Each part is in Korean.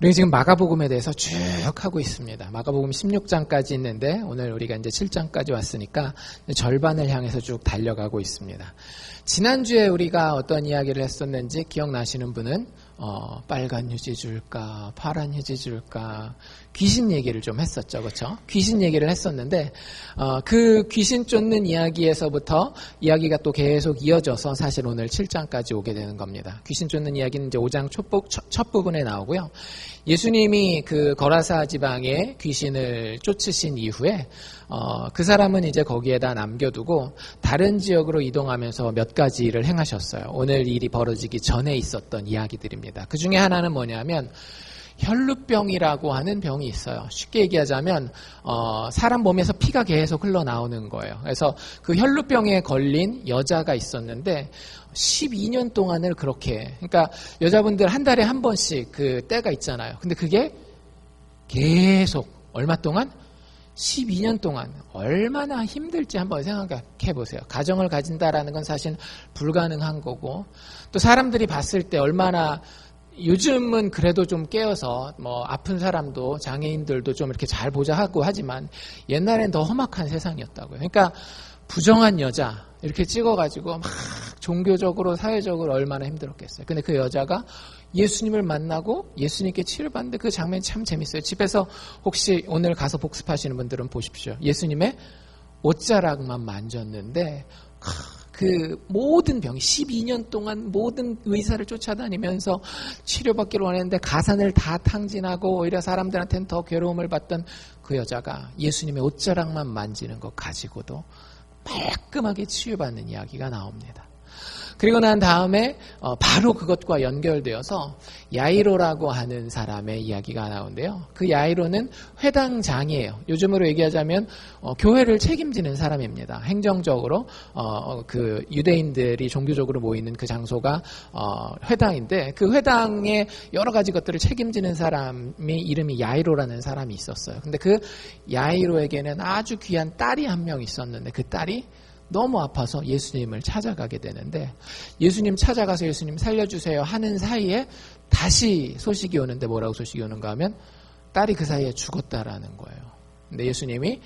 우리 지금 마가복음에 대해서 쭉 하고 있습니다. 마가복음 16장까지 있는데 오늘 우리가 이제 7장까지 왔으니까 절반을 향해서 쭉 달려가고 있습니다. 지난주에 우리가 어떤 이야기를 했었는지 기억나시는 분은 빨간 휴지 줄까 파란 휴지 줄까 귀신 얘기를 좀 했었죠. 그렇죠? 귀신 얘기를 했었는데 그 귀신 쫓는 이야기에서부터 이야기가 또 계속 이어져서 사실 오늘 7장까지 오게 되는 겁니다. 귀신 쫓는 이야기는 이제 5장 첫 부분에 나오고요. 예수님이 그 거라사 지방에 귀신을 쫓으신 이후에 그 사람은 이제 거기에다 남겨두고 다른 지역으로 이동하면서 몇 가지 일을 행하셨어요. 오늘 일이 벌어지기 전에 있었던 이야기들입니다. 그 중에 하나는 뭐냐면 혈루병이라고 하는 병이 있어요. 쉽게 얘기하자면 사람 몸에서 피가 계속 흘러나오는 거예요. 그래서 그 혈루병에 걸린 여자가 있었는데 12년 동안을 그렇게, 그러니까 여자분들 한 달에 한 번씩 그 때가 있잖아요. 근데 그게 계속 얼마 동안? 12년 동안 얼마나 힘들지 한번 생각해 보세요. 가정을 가진다라는 건 사실 불가능한 거고, 또 사람들이 봤을 때 얼마나, 요즘은 그래도 좀 깨어서 뭐 아픈 사람도 장애인들도 좀 이렇게 잘 보자 하고 하지만 옛날엔 더 험악한 세상이었다고요. 그러니까 부정한 여자 이렇게 찍어가지고 막 종교적으로 사회적으로 얼마나 힘들었겠어요. 근데 그 여자가 예수님을 만나고 예수님께 치료받는데 그 장면이 참 재밌어요. 집에서 혹시 오늘 가서 복습하시는 분들은 보십시오. 예수님의 옷자락만 만졌는데 그 모든 병이 12년 동안 모든 의사를 쫓아다니면서 치료받기를 원했는데 가산을 다 탕진하고 오히려 사람들한테는 더 괴로움을 받던 그 여자가 예수님의 옷자락만 만지는 것 가지고도 말끔하게 치유받는 이야기가 나옵니다. 그리고 난 다음에 바로 그것과 연결되어서 야이로라고 하는 사람의 이야기가 나오는데요. 그 야이로는 회당장이에요. 요즘으로 얘기하자면 교회를 책임지는 사람입니다. 행정적으로 그 유대인들이 종교적으로 모이는 그 장소가 회당인데 그 회당의 여러 가지 것들을 책임지는 사람이 이름이 야이로라는 사람이 있었어요. 근데 그 야이로에게는 아주 귀한 딸이 한 명 있었는데 그 딸이 너무 아파서 예수님을 찾아가게 되는데 예수님 찾아가서 예수님 살려주세요 하는 사이에 다시 소식이 오는데 뭐라고 소식이 오는가 하면 딸이 그 사이에 죽었다라는 거예요. 근데 예수님이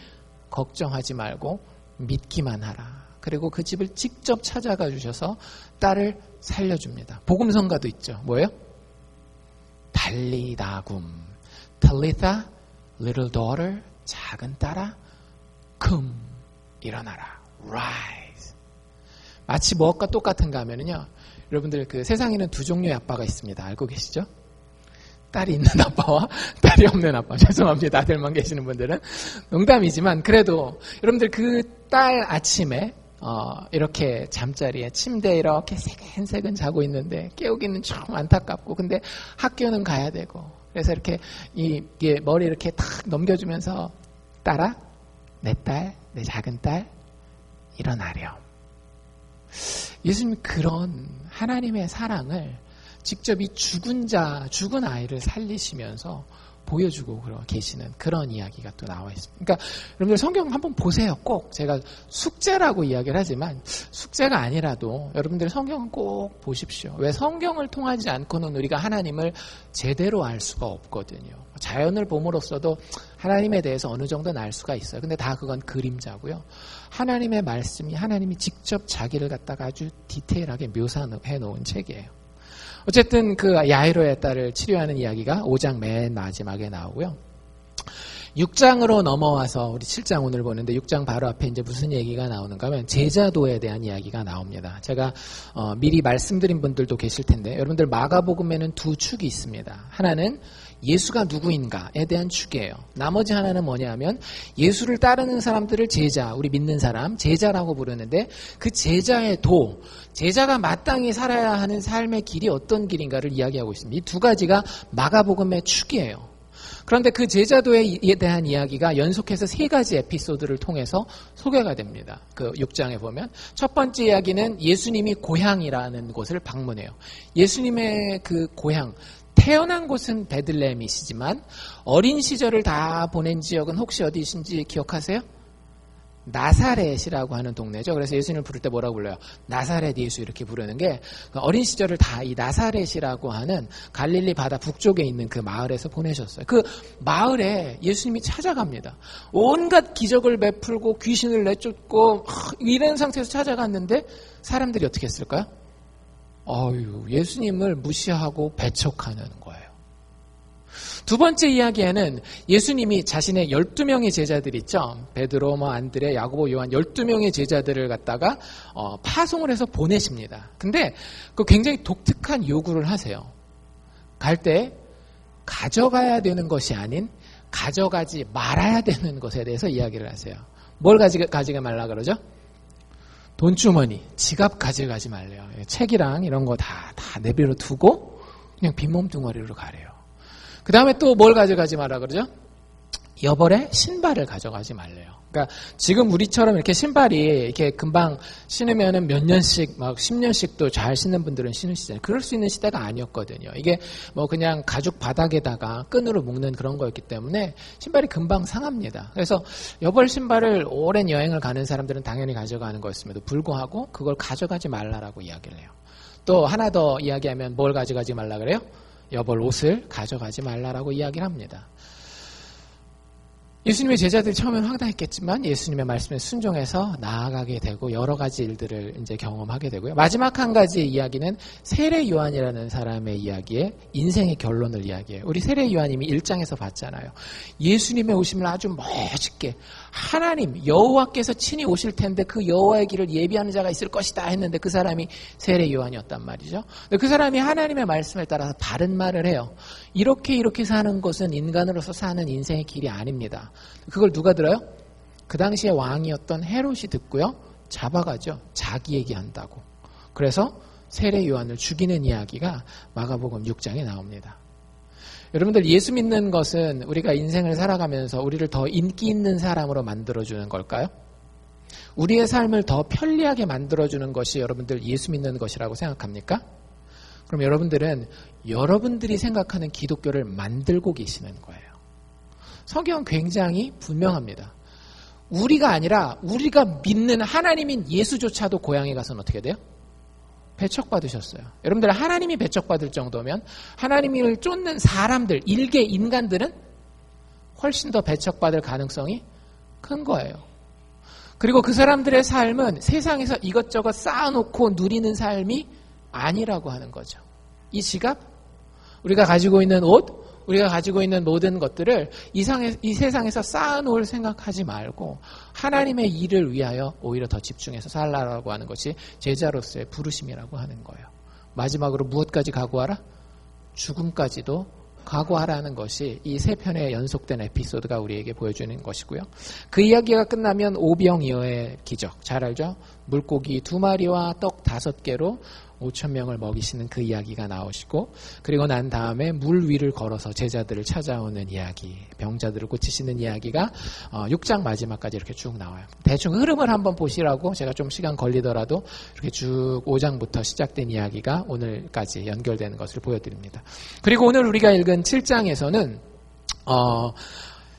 걱정하지 말고 믿기만 하라. 그리고 그 집을 직접 찾아가 주셔서 딸을 살려줍니다. 복음성가도 있죠. 뭐예요? 달리다굼 Talitha, little daughter, 작은 딸아, 금 일어나라. Rise. 마치 무엇과 똑같은가 하면요. 여러분들 그 세상에는 두 종류의 아빠가 있습니다. 알고 계시죠? 딸이 있는 아빠와 딸이 없는 아빠. 죄송합니다. 아들만 계시는 분들은. 농담이지만 그래도 여러분들 그 딸 아침에 이렇게 잠자리에 침대에 이렇게 새근새근 자고 있는데 깨우기는 좀 안타깝고 근데 학교는 가야 되고 그래서 이렇게 이게 머리 이렇게 탁 넘겨주면서 딸아, 내 딸, 내 작은 딸 일어나렴. 예수님 그런 하나님의 사랑을 직접 이 죽은 아이를 살리시면서 보여주고 계시는 그런 이야기가 또 나와 있습니다. 그러니까 여러분들 성경 한번 보세요. 꼭 제가 숙제라고 이야기를 하지만 숙제가 아니라도 여러분들 성경은 꼭 보십시오. 왜 성경을 통하지 않고는 우리가 하나님을 제대로 알 수가 없거든요. 자연을 봄으로써도 하나님에 대해서 어느 정도는 알 수가 있어요. 근데 다 그건 그림자고요. 하나님의 말씀이 하나님이 직접 자기를 갖다가 아주 디테일하게 묘사해 놓은 책이에요. 어쨌든 그 야이로의 딸을 치료하는 이야기가 5장 맨 마지막에 나오고요. 6장으로 넘어와서 우리 7장 오늘 보는데 6장 바로 앞에 이제 무슨 얘기가 나오는가 하면 제자도에 대한 이야기가 나옵니다. 제가 미리 말씀드린 분들도 계실 텐데 여러분들 마가복음에는 두 축이 있습니다. 하나는 예수가 누구인가에 대한 축이에요. 나머지 하나는 뭐냐면 예수를 따르는 사람들을 제자, 우리 믿는 사람 제자라고 부르는데 그 제자의 제자가 마땅히 살아야 하는 삶의 길이 어떤 길인가를 이야기하고 있습니다. 이 두 가지가 마가복음의 축이에요. 그런데 그 제자도에 대한 이야기가 연속해서 세 가지 에피소드를 통해서 소개가 됩니다. 그 6장에 보면 첫 번째 이야기는 예수님이 고향이라는 곳을 방문해요. 예수님의 그 고향, 태어난 곳은 베들레헴이시지만 어린 시절을 다 보낸 지역은 혹시 어디신지 기억하세요? 나사렛이라고 하는 동네죠. 그래서 예수님을 부를 때 뭐라고 불러요? 나사렛 예수 이렇게 부르는 게 어린 시절을 다 이 나사렛이라고 하는 갈릴리 바다 북쪽에 있는 그 마을에서 보내셨어요. 그 마을에 예수님이 찾아갑니다. 온갖 기적을 베풀고 귀신을 내쫓고 이런 상태에서 찾아갔는데 사람들이 어떻게 했을까요? 예수님을 무시하고 배척하는 거예요. 두 번째 이야기에는 예수님이 자신의 12명의 제자들 있죠. 베드로, 안드레, 야고보, 요한 12명의 제자들을 갖다가 파송을 해서 보내십니다. 근데 그 굉장히 독특한 요구를 하세요. 갈 때 가져가야 되는 것이 아닌 가져가지 말아야 되는 것에 대해서 이야기를 하세요. 뭘 가지가 말라 그러죠? 돈주머니, 지갑 가져가지 말래요. 책이랑 이런 거 다 내버려 두고 그냥 빈몸뚱어리로 가래요. 그 다음에 또 뭘 가져가지 말라 그러죠? 여벌의 신발을 가져가지 말래요. 그러니까 지금 우리처럼 이렇게 신발이 이렇게 금방 신으면은 몇 년씩 막 10년씩도 잘 신는 분들은 신으시잖아요. 그럴 수 있는 시대가 아니었거든요. 이게 뭐 그냥 가죽 바닥에다가 끈으로 묶는 그런 거였기 때문에 신발이 금방 상합니다. 그래서 여벌 신발을 오랜 여행을 가는 사람들은 당연히 가져가는 거였음에도 불구하고 그걸 가져가지 말라라고 이야기를 해요. 또 하나 더 이야기하면 뭘 가져가지 말라 그래요? 여벌 옷을 가져가지 말라라고 이야기를 합니다. 예수님의 제자들이 처음엔 황당했겠지만 예수님의 말씀에 순종해서 나아가게 되고 여러 가지 일들을 이제 경험하게 되고요. 마지막 한 가지 이야기는 세례 요한이라는 사람의 이야기에 인생의 결론을 이야기해요. 우리 세례 요한님이 1장에서 봤잖아요. 예수님의 오심을 아주 멋있게 하나님 여호와께서 친히 오실 텐데 그 여호와의 길을 예비하는 자가 있을 것이다 했는데 그 사람이 세례 요한이었단 말이죠. 근데 그 사람이 하나님의 말씀에 따라서 바른 말을 해요. 이렇게 사는 것은 인간으로서 사는 인생의 길이 아닙니다. 그걸 누가 들어요? 그 당시에 왕이었던 헤롯이 듣고요. 잡아가죠. 자기 얘기한다고. 그래서 세례 요한을 죽이는 이야기가 마가복음 6장에 나옵니다. 여러분들 예수 믿는 것은 우리가 인생을 살아가면서 우리를 더 인기 있는 사람으로 만들어주는 걸까요? 우리의 삶을 더 편리하게 만들어주는 것이 여러분들 예수 믿는 것이라고 생각합니까? 그럼 여러분들은 여러분들이 생각하는 기독교를 만들고 계시는 거예요. 성경은 굉장히 분명합니다. 우리가 아니라 우리가 믿는 하나님인 예수조차도 고향에 가서는 어떻게 돼요? 배척받으셨어요. 여러분들 하나님이 배척받을 정도면 하나님을 쫓는 사람들, 일개 인간들은 훨씬 더 배척받을 가능성이 큰 거예요. 그리고 그 사람들의 삶은 세상에서 이것저것 쌓아놓고 누리는 삶이 아니라고 하는 거죠. 이 지갑, 우리가 가지고 있는 옷, 우리가 가지고 있는 모든 것들을 이 세상에서 쌓아놓을 생각하지 말고 하나님의 일을 위하여 오히려 더 집중해서 살라라고 하는 것이 제자로서의 부르심이라고 하는 거예요. 마지막으로 무엇까지 각오하라? 죽음까지도 각오하라는 것이 이 세 편의 연속된 에피소드가 우리에게 보여주는 것이고요. 그 이야기가 끝나면 오병이어의 기적, 잘 알죠? 물고기 2마리와 떡 5개로 5,000명을 먹이시는 그 이야기가 나오시고, 그리고 난 다음에 물 위를 걸어서 제자들을 찾아오는 이야기, 병자들을 고치시는 이야기가 6장 마지막까지 이렇게 쭉 나와요. 대충 흐름을 한번 보시라고 제가 좀 시간 걸리더라도 이렇게 쭉 5장부터 시작된 이야기가 오늘까지 연결되는 것을 보여드립니다. 그리고 오늘 우리가 읽은 7장에서는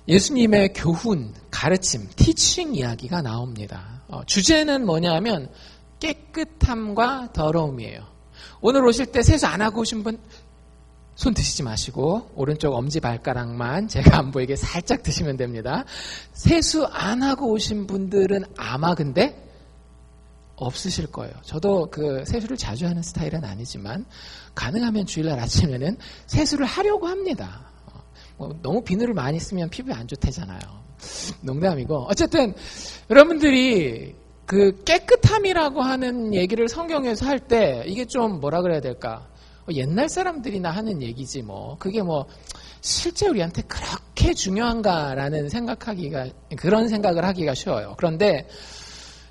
예수님의 교훈, 가르침, 티칭 이야기가 나옵니다. 주제는 뭐냐면 깨끗함과 더러움이에요. 오늘 오실 때 세수 안 하고 오신 분 손 드시지 마시고 오른쪽 엄지발가락만 제가 안 보이게 살짝 드시면 됩니다. 세수 안 하고 오신 분들은 아마 근데 없으실 거예요. 저도 그 세수를 자주 하는 스타일은 아니지만 가능하면 주일날 아침에는 세수를 하려고 합니다. 너무 비누를 많이 쓰면 피부에 안 좋대잖아요. 농담이고 어쨌든 여러분들이 그 깨끗함이라고 하는 얘기를 성경에서 할 때 이게 좀 뭐라 그래야 될까? 옛날 사람들이나 하는 얘기지 뭐 그게 뭐 실제 우리한테 그렇게 중요한가라는 그런 생각을 하기가 쉬워요. 그런데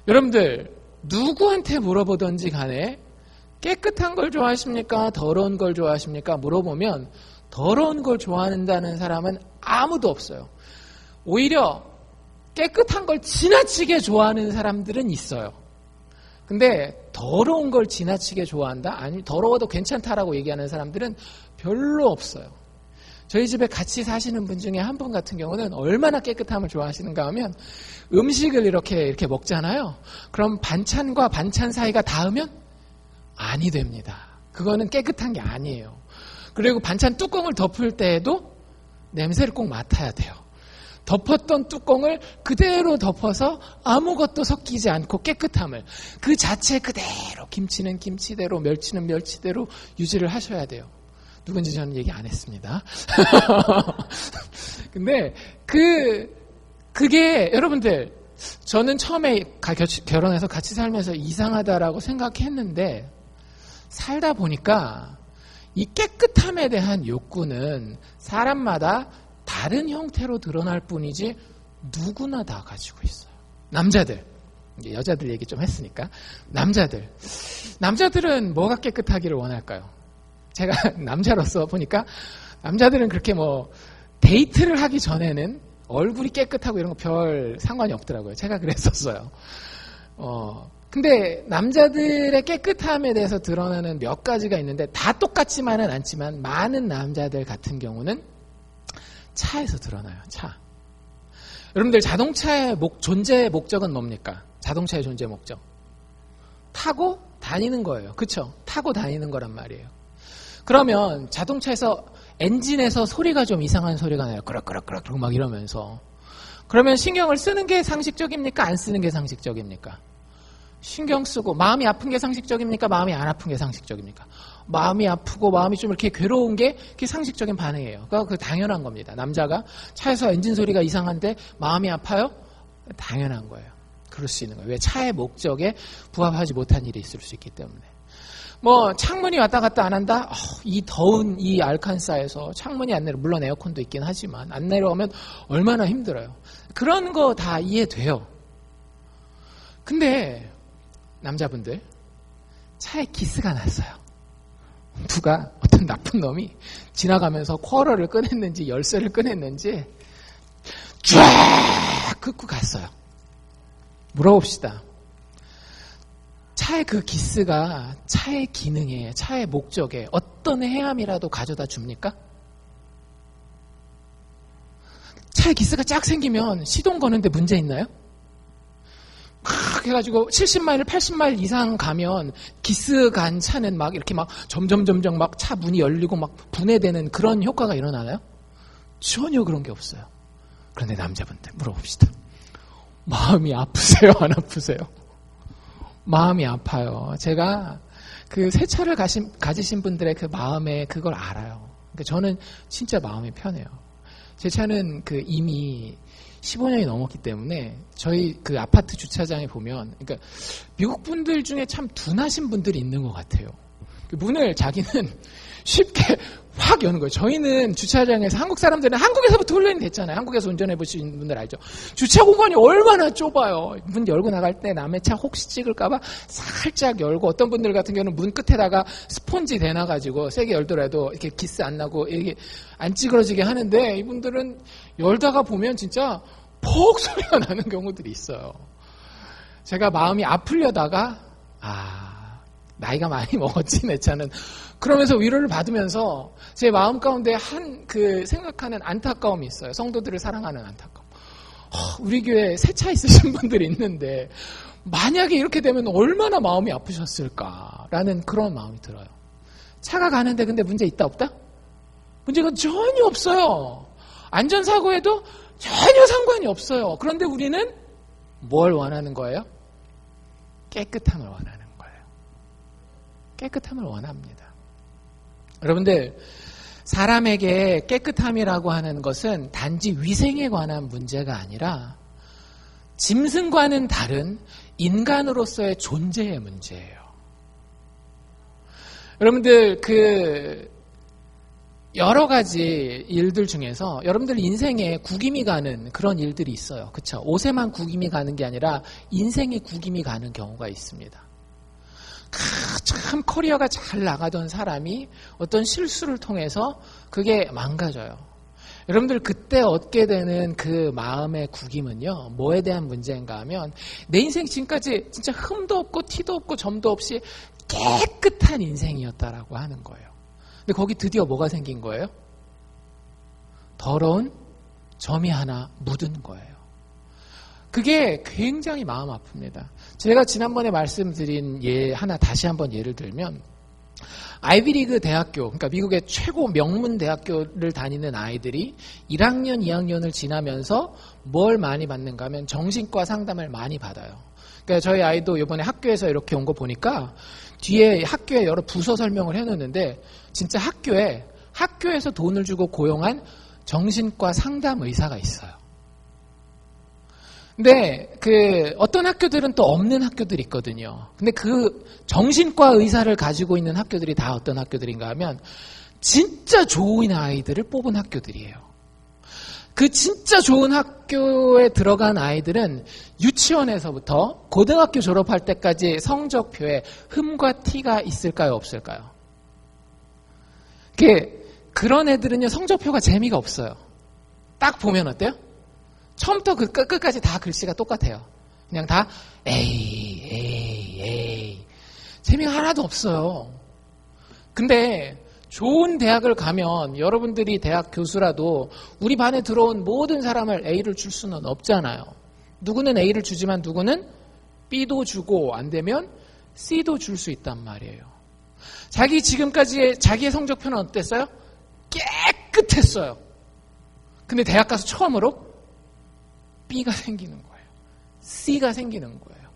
여러분들 누구한테 물어보든지 간에 깨끗한 걸 좋아하십니까? 더러운 걸 좋아하십니까? 물어보면 더러운 걸 좋아한다는 사람은 아무도 없어요. 오히려 깨끗한 걸 지나치게 좋아하는 사람들은 있어요. 근데 더러운 걸 지나치게 좋아한다? 아니면 더러워도 괜찮다라고 얘기하는 사람들은 별로 없어요. 저희 집에 같이 사시는 분 중에 한 분 같은 경우는 얼마나 깨끗함을 좋아하시는가 하면 음식을 이렇게 먹잖아요. 그럼 반찬과 반찬 사이가 닿으면 아니 됩니다. 그거는 깨끗한 게 아니에요. 그리고 반찬 뚜껑을 덮을 때에도 냄새를 꼭 맡아야 돼요. 덮었던 뚜껑을 그대로 덮어서 아무것도 섞이지 않고 깨끗함을 그 자체 그대로, 김치는 김치대로, 멸치는 멸치대로 유지를 하셔야 돼요. 누군지 저는 얘기 안 했습니다. 근데 그게 여러분들, 저는 처음에 결혼해서 같이 살면서 이상하다라고 생각했는데 살다 보니까 이 깨끗함에 대한 욕구는 사람마다 다른 형태로 드러날 뿐이지 누구나 다 가지고 있어요. 남자들, 이제 여자들 얘기 좀 했으니까 남자들은 뭐가 깨끗하기를 원할까요? 제가 남자로서 보니까 남자들은 그렇게 데이트를 하기 전에는 얼굴이 깨끗하고 이런 거 별 상관이 없더라고요. 제가 그랬었어요. 근데 남자들의 깨끗함에 대해서 드러나는 몇 가지가 있는데 다 똑같지만은 않지만 많은 남자들 같은 경우는 차에서 드러나요. 차. 여러분들 자동차의 존재 목적은 뭡니까? 자동차의 존재 목적. 타고 다니는 거예요. 그렇죠? 타고 다니는 거란 말이에요. 그러면 자동차에서 엔진에서 소리가 좀 이상한 소리가 나요. 그럭그럭그럭 막 이러면서. 그러면 신경을 쓰는 게 상식적입니까? 안 쓰는 게 상식적입니까? 신경 쓰고 마음이 아픈 게 상식적입니까? 마음이 안 아픈 게 상식적입니까? 마음이 아프고 마음이 좀 이렇게 괴로운 게 그게 상식적인 반응이에요. 그러니까 그 당연한 겁니다. 남자가 차에서 엔진 소리가 이상한데 마음이 아파요? 당연한 거예요. 그럴 수 있는 거예요. 왜? 차의 목적에 부합하지 못한 일이 있을 수 있기 때문에. 창문이 왔다 갔다 안 한다? 이 더운 이 알칸사에서 창문이 안 내려, 물론 에어컨도 있긴 하지만 안 내려오면 얼마나 힘들어요. 그런 거 다 이해돼요. 근데 남자분들, 차에 기스가 났어요. 누가, 어떤 나쁜 놈이 지나가면서 쿼러를 꺼냈는지 열쇠를 꺼냈는지 쫙 긋고 갔어요. 물어봅시다. 차의 그 기스가 차의 기능에, 차의 목적에 어떤 해함이라도 가져다 줍니까? 차에 기스가 쫙 생기면 시동 거는데 문제 있나요? 해가지고 70마일, 80마일 이상 가면 기스 간 차는 막 이렇게 막 점점 막 차 문이 열리고 막 분해되는 그런 효과가 일어나나요? 전혀 그런 게 없어요. 그런데 남자분들 물어봅시다. 마음이 아프세요? 안 아프세요? 마음이 아파요. 제가 그 새 차를 가지신 분들의 그 마음에 그걸 알아요. 그러니까 저는 진짜 마음이 편해요. 제 차는 이미 15년이 넘었기 때문에 저희 그 아파트 주차장에 보면, 그러니까 미국 분들 중에 참 둔하신 분들이 있는 것 같아요. 문을 자기는 쉽게 확 여는 거예요. 저희는 주차장에서, 한국 사람들은 한국에서부터 훈련이 됐잖아요. 한국에서 운전해 보신 분들 알죠? 주차 공간이 얼마나 좁아요. 문 열고 나갈 때 남의 차 혹시 찍을까봐 살짝 열고, 어떤 분들 같은 경우는 문 끝에다가 스폰지 대놔가지고 세게 열더라도 이렇게 기스 안 나고 이렇게 안 찌그러지게 하는데, 이분들은 열다가 보면 진짜 퍽 소리가 나는 경우들이 있어요. 제가 마음이 아프려다가 나이가 많이 먹었지 내 차는, 그러면서 위로를 받으면서 제 마음 가운데 생각하는 안타까움이 있어요. 성도들을 사랑하는 안타까움. 우리 교회에 새 차 있으신 분들이 있는데 만약에 이렇게 되면 얼마나 마음이 아프셨을까라는 그런 마음이 들어요. 차가 가는데 근데 문제 있다 없다? 문제가 전혀 없어요. 안전사고에도 전혀 상관이 없어요. 그런데 우리는 뭘 원하는 거예요? 깨끗함을 원하는 거예요. 깨끗함을 원합니다. 여러분들, 사람에게 깨끗함이라고 하는 것은 단지 위생에 관한 문제가 아니라 짐승과는 다른 인간으로서의 존재의 문제예요. 여러분들, 여러 가지 일들 중에서 여러분들 인생에 구김이 가는 그런 일들이 있어요. 그렇죠? 옷에만 구김이 가는 게 아니라 인생에 구김이 가는 경우가 있습니다. 참 커리어가 잘 나가던 사람이 어떤 실수를 통해서 그게 망가져요. 여러분들 그때 얻게 되는 그 마음의 구김은요, 뭐에 대한 문제인가 하면 내 인생 지금까지 진짜 흠도 없고 티도 없고 점도 없이 깨끗한 인생이었다라고 하는 거예요. 근데 거기 드디어 뭐가 생긴 거예요? 더러운 점이 하나 묻은 거예요. 그게 굉장히 마음 아픕니다. 제가 지난번에 말씀드린 예 하나 다시 한번 예를 들면 아이비리그 대학교, 그러니까 미국의 최고 명문 대학교를 다니는 아이들이 1학년, 2학년을 지나면서 뭘 많이 받는가 하면 정신과 상담을 많이 받아요. 그러니까 저희 아이도 이번에 학교에서 이렇게 온 거 보니까 뒤에 학교에 여러 부서 설명을 해놓는데 진짜 학교에서 돈을 주고 고용한 정신과 상담 의사가 있어요. 근데 어떤 학교들은 또 없는 학교들이 있거든요. 근데 그 정신과 의사를 가지고 있는 학교들이 다 어떤 학교들인가 하면 진짜 좋은 아이들을 뽑은 학교들이에요. 그 진짜 좋은 학교에 들어간 아이들은 유치원에서부터 고등학교 졸업할 때까지 성적표에 흠과 티가 있을까요, 없을까요? 그런 애들은요, 성적표가 재미가 없어요. 딱 보면 어때요? 처음부터 끝까지 다 글씨가 똑같아요. 그냥 다 에이. 재미가 하나도 없어요. 근데 좋은 대학을 가면 여러분들이 대학 교수라도 우리 반에 들어온 모든 사람을 A를 줄 수는 없잖아요. 누구는 A를 주지만 누구는 B도 주고 안 되면 C도 줄 수 있단 말이에요. 지금까지의 자기의 성적표는 어땠어요? 깨끗했어요. 근데 대학 가서 처음으로 B가 생기는 거예요. C가 생기는 거예요.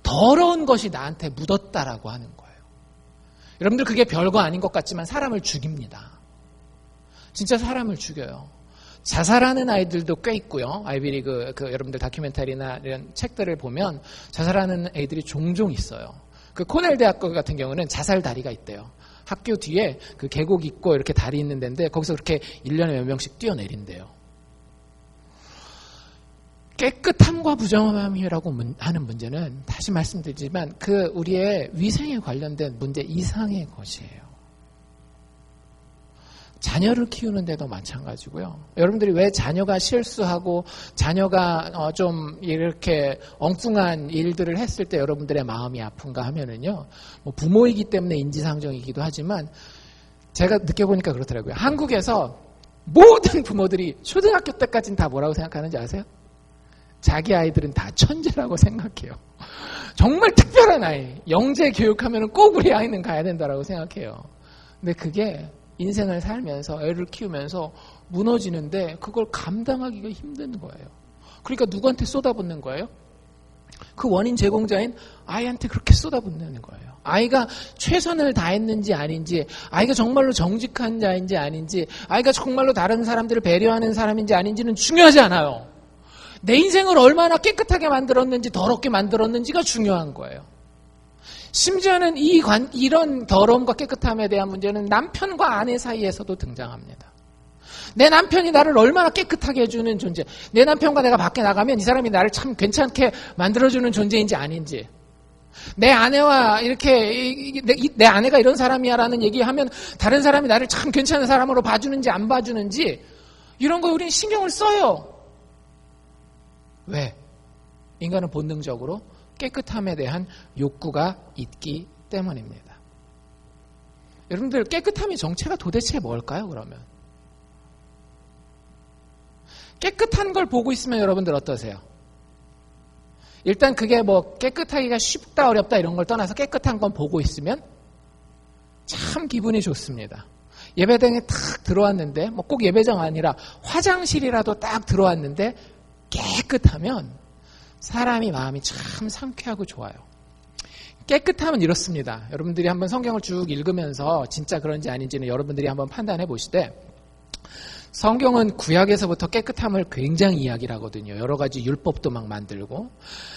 더러운 것이 나한테 묻었다라고 하는 거예요. 여러분들 그게 별거 아닌 것 같지만 사람을 죽입니다. 진짜 사람을 죽여요. 자살하는 아이들도 꽤 있고요. 아이비리그 여러분들 다큐멘터리나 이런 책들을 보면 자살하는 애들이 종종 있어요. 코넬 대학교 같은 경우는 자살 다리가 있대요. 학교 뒤에 계곡 있고 이렇게 다리 있는 데인데 거기서 그렇게 1년에 몇 명씩 뛰어내린대요. 깨끗함과 부정함이라고 하는 문제는 다시 말씀드리지만 우리의 위생에 관련된 문제 이상의 것이에요. 자녀를 키우는 데도 마찬가지고요. 여러분들이 왜 자녀가 실수하고 자녀가 좀 이렇게 엉뚱한 일들을 했을 때 여러분들의 마음이 아픈가 하면은요. 부모이기 때문에 인지상정이기도 하지만 제가 느껴보니까 그렇더라고요. 한국에서 모든 부모들이 초등학교 때까지는 다 뭐라고 생각하는지 아세요? 자기 아이들은 다 천재라고 생각해요. 정말 특별한 아이, 영재 교육하면 꼭 우리 아이는 가야 된다라고 생각해요. 근데 그게 인생을 살면서 애를 키우면서 무너지는데 그걸 감당하기가 힘든 거예요. 그러니까 누구한테 쏟아붓는 거예요? 그 원인 제공자인 아이한테 그렇게 쏟아붓는 거예요. 아이가 최선을 다했는지 아닌지, 아이가 정말로 정직한 자인지 아닌지, 아이가 정말로 다른 사람들을 배려하는 사람인지 아닌지는 중요하지 않아요. 내 인생을 얼마나 깨끗하게 만들었는지 더럽게 만들었는지가 중요한 거예요. 심지어는 이런 더러움과 깨끗함에 대한 문제는 남편과 아내 사이에서도 등장합니다. 내 남편이 나를 얼마나 깨끗하게 해주는 존재, 내 남편과 내가 밖에 나가면 이 사람이 나를 참 괜찮게 만들어주는 존재인지 아닌지, 내 아내와 이렇게 내 아내가 이런 사람이야라는 얘기하면 다른 사람이 나를 참 괜찮은 사람으로 봐주는지 안 봐주는지 이런 거 우리는 신경을 써요. 왜? 인간은 본능적으로 깨끗함에 대한 욕구가 있기 때문입니다. 여러분들 깨끗함의 정체가 도대체 뭘까요, 그러면? 깨끗한 걸 보고 있으면 여러분들 어떠세요? 일단 그게 깨끗하기가 쉽다 어렵다 이런 걸 떠나서 깨끗한 건 보고 있으면 참 기분이 좋습니다. 예배당에 탁 들어왔는데 꼭 예배당 아니라 화장실이라도 딱 들어왔는데 깨끗하면 사람이 마음이 참 상쾌하고 좋아요. 깨끗함은 이렇습니다. 여러분들이 한번 성경을 쭉 읽으면서 진짜 그런지 아닌지는 여러분들이 한번 판단해 보시되, 성경은 구약에서부터 깨끗함을 굉장히 이야기를 하거든요. 여러 가지 율법도 막 만들고.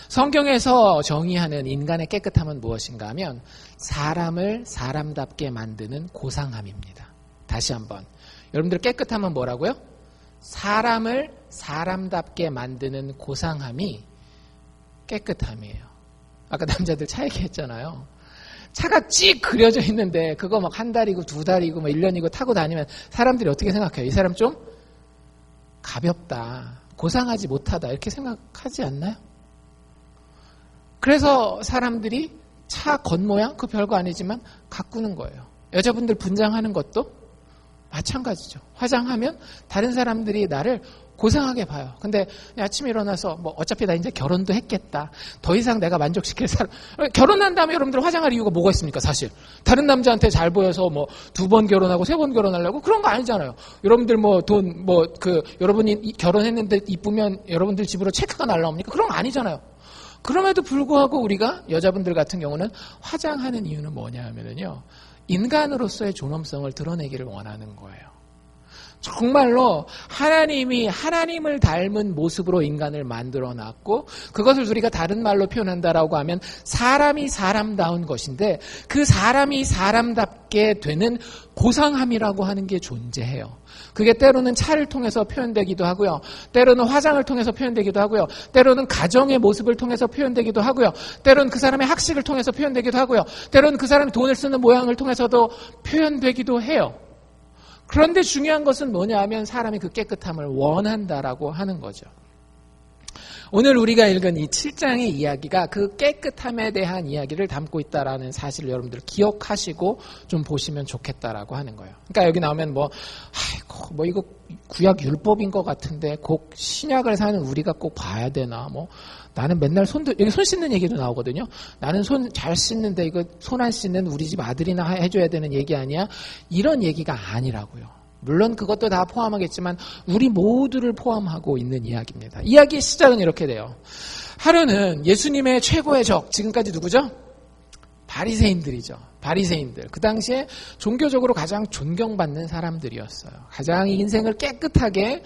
성경에서 정의하는 인간의 깨끗함은 무엇인가 하면 사람을 사람답게 만드는 고상함입니다. 다시 한번. 여러분들 깨끗함은 뭐라고요? 사람을 사람답게 만드는 고상함이 깨끗함이에요. 아까 남자들 차 얘기했잖아요. 차가 찍 그려져 있는데 그거 막 한 달이고 두 달이고 1년이고 타고 다니면 사람들이 어떻게 생각해요? 이 사람 좀 가볍다, 고상하지 못하다 이렇게 생각하지 않나요? 그래서 사람들이 차 겉모양 그 별거 아니지만 가꾸는 거예요. 여자분들 분장하는 것도 마찬가지죠. 화장하면 다른 사람들이 나를 고상하게 봐요. 근데 아침에 일어나서 뭐 어차피 나 이제 결혼도 했겠다. 더 이상 내가 만족시킬 사람. 결혼한 다음에 여러분들 화장할 이유가 뭐가 있습니까, 사실? 다른 남자한테 잘 보여서 뭐 2번 결혼하고 3번 결혼하려고 그런 거 아니잖아요. 여러분들 뭐 돈, 여러분이 결혼했는데 이쁘면 여러분들 집으로 체크가 날라옵니까? 그런 거 아니잖아요. 그럼에도 불구하고 우리가 여자분들 같은 경우는 화장하는 이유는 뭐냐 하면은요. 인간으로서의 존엄성을 드러내기를 원하는 거예요. 정말로 하나님이 하나님을 닮은 모습으로 인간을 만들어 놨고 그것을 우리가 다른 말로 표현한다라고 하면 사람이 사람다운 것인데 그 사람이 사람답게 되는 고상함이라고 하는 게 존재해요. 그게 때로는 차를 통해서 표현되기도 하고요. 때로는 화장을 통해서 표현되기도 하고요. 때로는 가정의 모습을 통해서 표현되기도 하고요. 때로는 그 사람의 학식을 통해서 표현되기도 하고요. 때로는 그 사람이 돈을 쓰는 모양을 통해서도 표현되기도 해요. 그런데 중요한 것은 뭐냐 하면 사람이 그 깨끗함을 원한다라고 하는 거죠. 오늘 우리가 읽은 이 7장의 이야기가 그 깨끗함에 대한 이야기를 담고 있다라는 사실을 여러분들 기억하시고 좀 보시면 좋겠다라고 하는 거예요. 그러니까 여기 나오면 이거 구약 율법인 것 같은데 꼭 신약을 사는 우리가 꼭 봐야 되나 나는 맨날 여기 손 씻는 얘기도 나오거든요. 나는 손 잘 씻는데 이거 손 안 씻는 우리 집 아들이나 해줘야 되는 얘기 아니야? 이런 얘기가 아니라고요. 물론 그것도 다 포함하겠지만 우리 모두를 포함하고 있는 이야기입니다. 이야기의 시작은 이렇게 돼요. 하루는 예수님의 최고의 적, 지금까지 누구죠? 바리새인들이죠. 바리새인들. 그 당시에 종교적으로 가장 존경받는 사람들이었어요. 가장 인생을 깨끗하게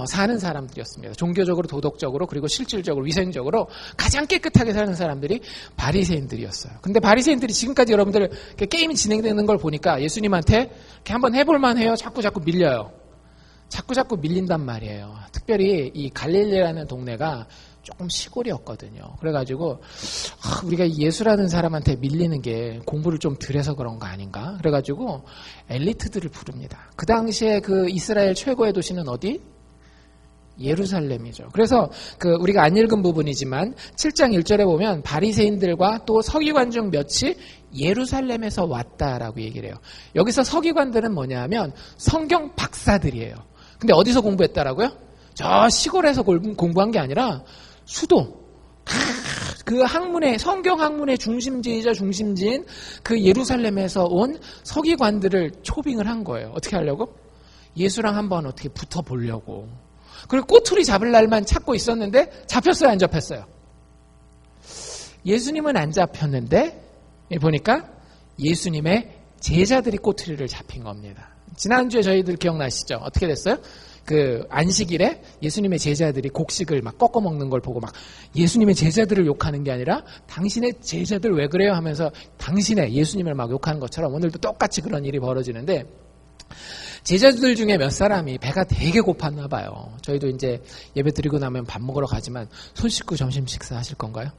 사는 사람들이었습니다. 종교적으로, 도덕적으로, 그리고 실질적으로, 위생적으로 가장 깨끗하게 사는 사람들이 바리새인들이었어요. 근데 바리새인들이 지금까지 여러분들 게임이 진행되는 걸 보니까 예수님한테 이렇게 한번 해볼만 해요. 자꾸 밀려요. 자꾸 밀린단 말이에요. 특별히 이 갈릴리라는 동네가 조금 시골이었거든요. 그래가지고 우리가 예수라는 사람한테 밀리는 게 공부를 좀 덜 해서 그런 거 아닌가? 그래가지고 엘리트들을 부릅니다. 그 당시에 그 이스라엘 최고의 도시는 어디? 예루살렘이죠. 그래서 우리가 안 읽은 부분이지만 7장 1절에 보면 바리새인들과 또 서기관 중 몇이 예루살렘에서 왔다라고 얘기를 해요. 여기서 서기관들은 뭐냐 하면 성경 박사들이에요. 근데 어디서 공부했다라고요? 저 시골에서 공부한 게 아니라 수도, 그 학문의, 성경 학문의 중심지이자 중심지인 그 예루살렘에서 온 서기관들을 초빙을 한 거예요. 어떻게 하려고? 예수랑 한번 어떻게 붙어보려고. 그리고 꼬투리 잡을 날만 찾고 있었는데 잡혔어요, 안 잡혔어요? 예수님은 안 잡혔는데 보니까 예수님의 제자들이 꼬투리를 잡힌 겁니다. 지난주에 저희들 기억나시죠? 어떻게 됐어요? 안식일에 예수님의 제자들이 곡식을 막 꺾어 먹는 걸 보고 막 예수님의 제자들을 욕하는 게 아니라 당신의 제자들 왜 그래요? 하면서 당신의 예수님을 막 욕하는 것처럼 오늘도 똑같이 그런 일이 벌어지는데 제자들 중에 몇 사람이 배가 되게 고팠나 봐요. 저희도 이제 예배 드리고 나면 밥 먹으러 가지만 손 씻고 점심 식사하실 건가요?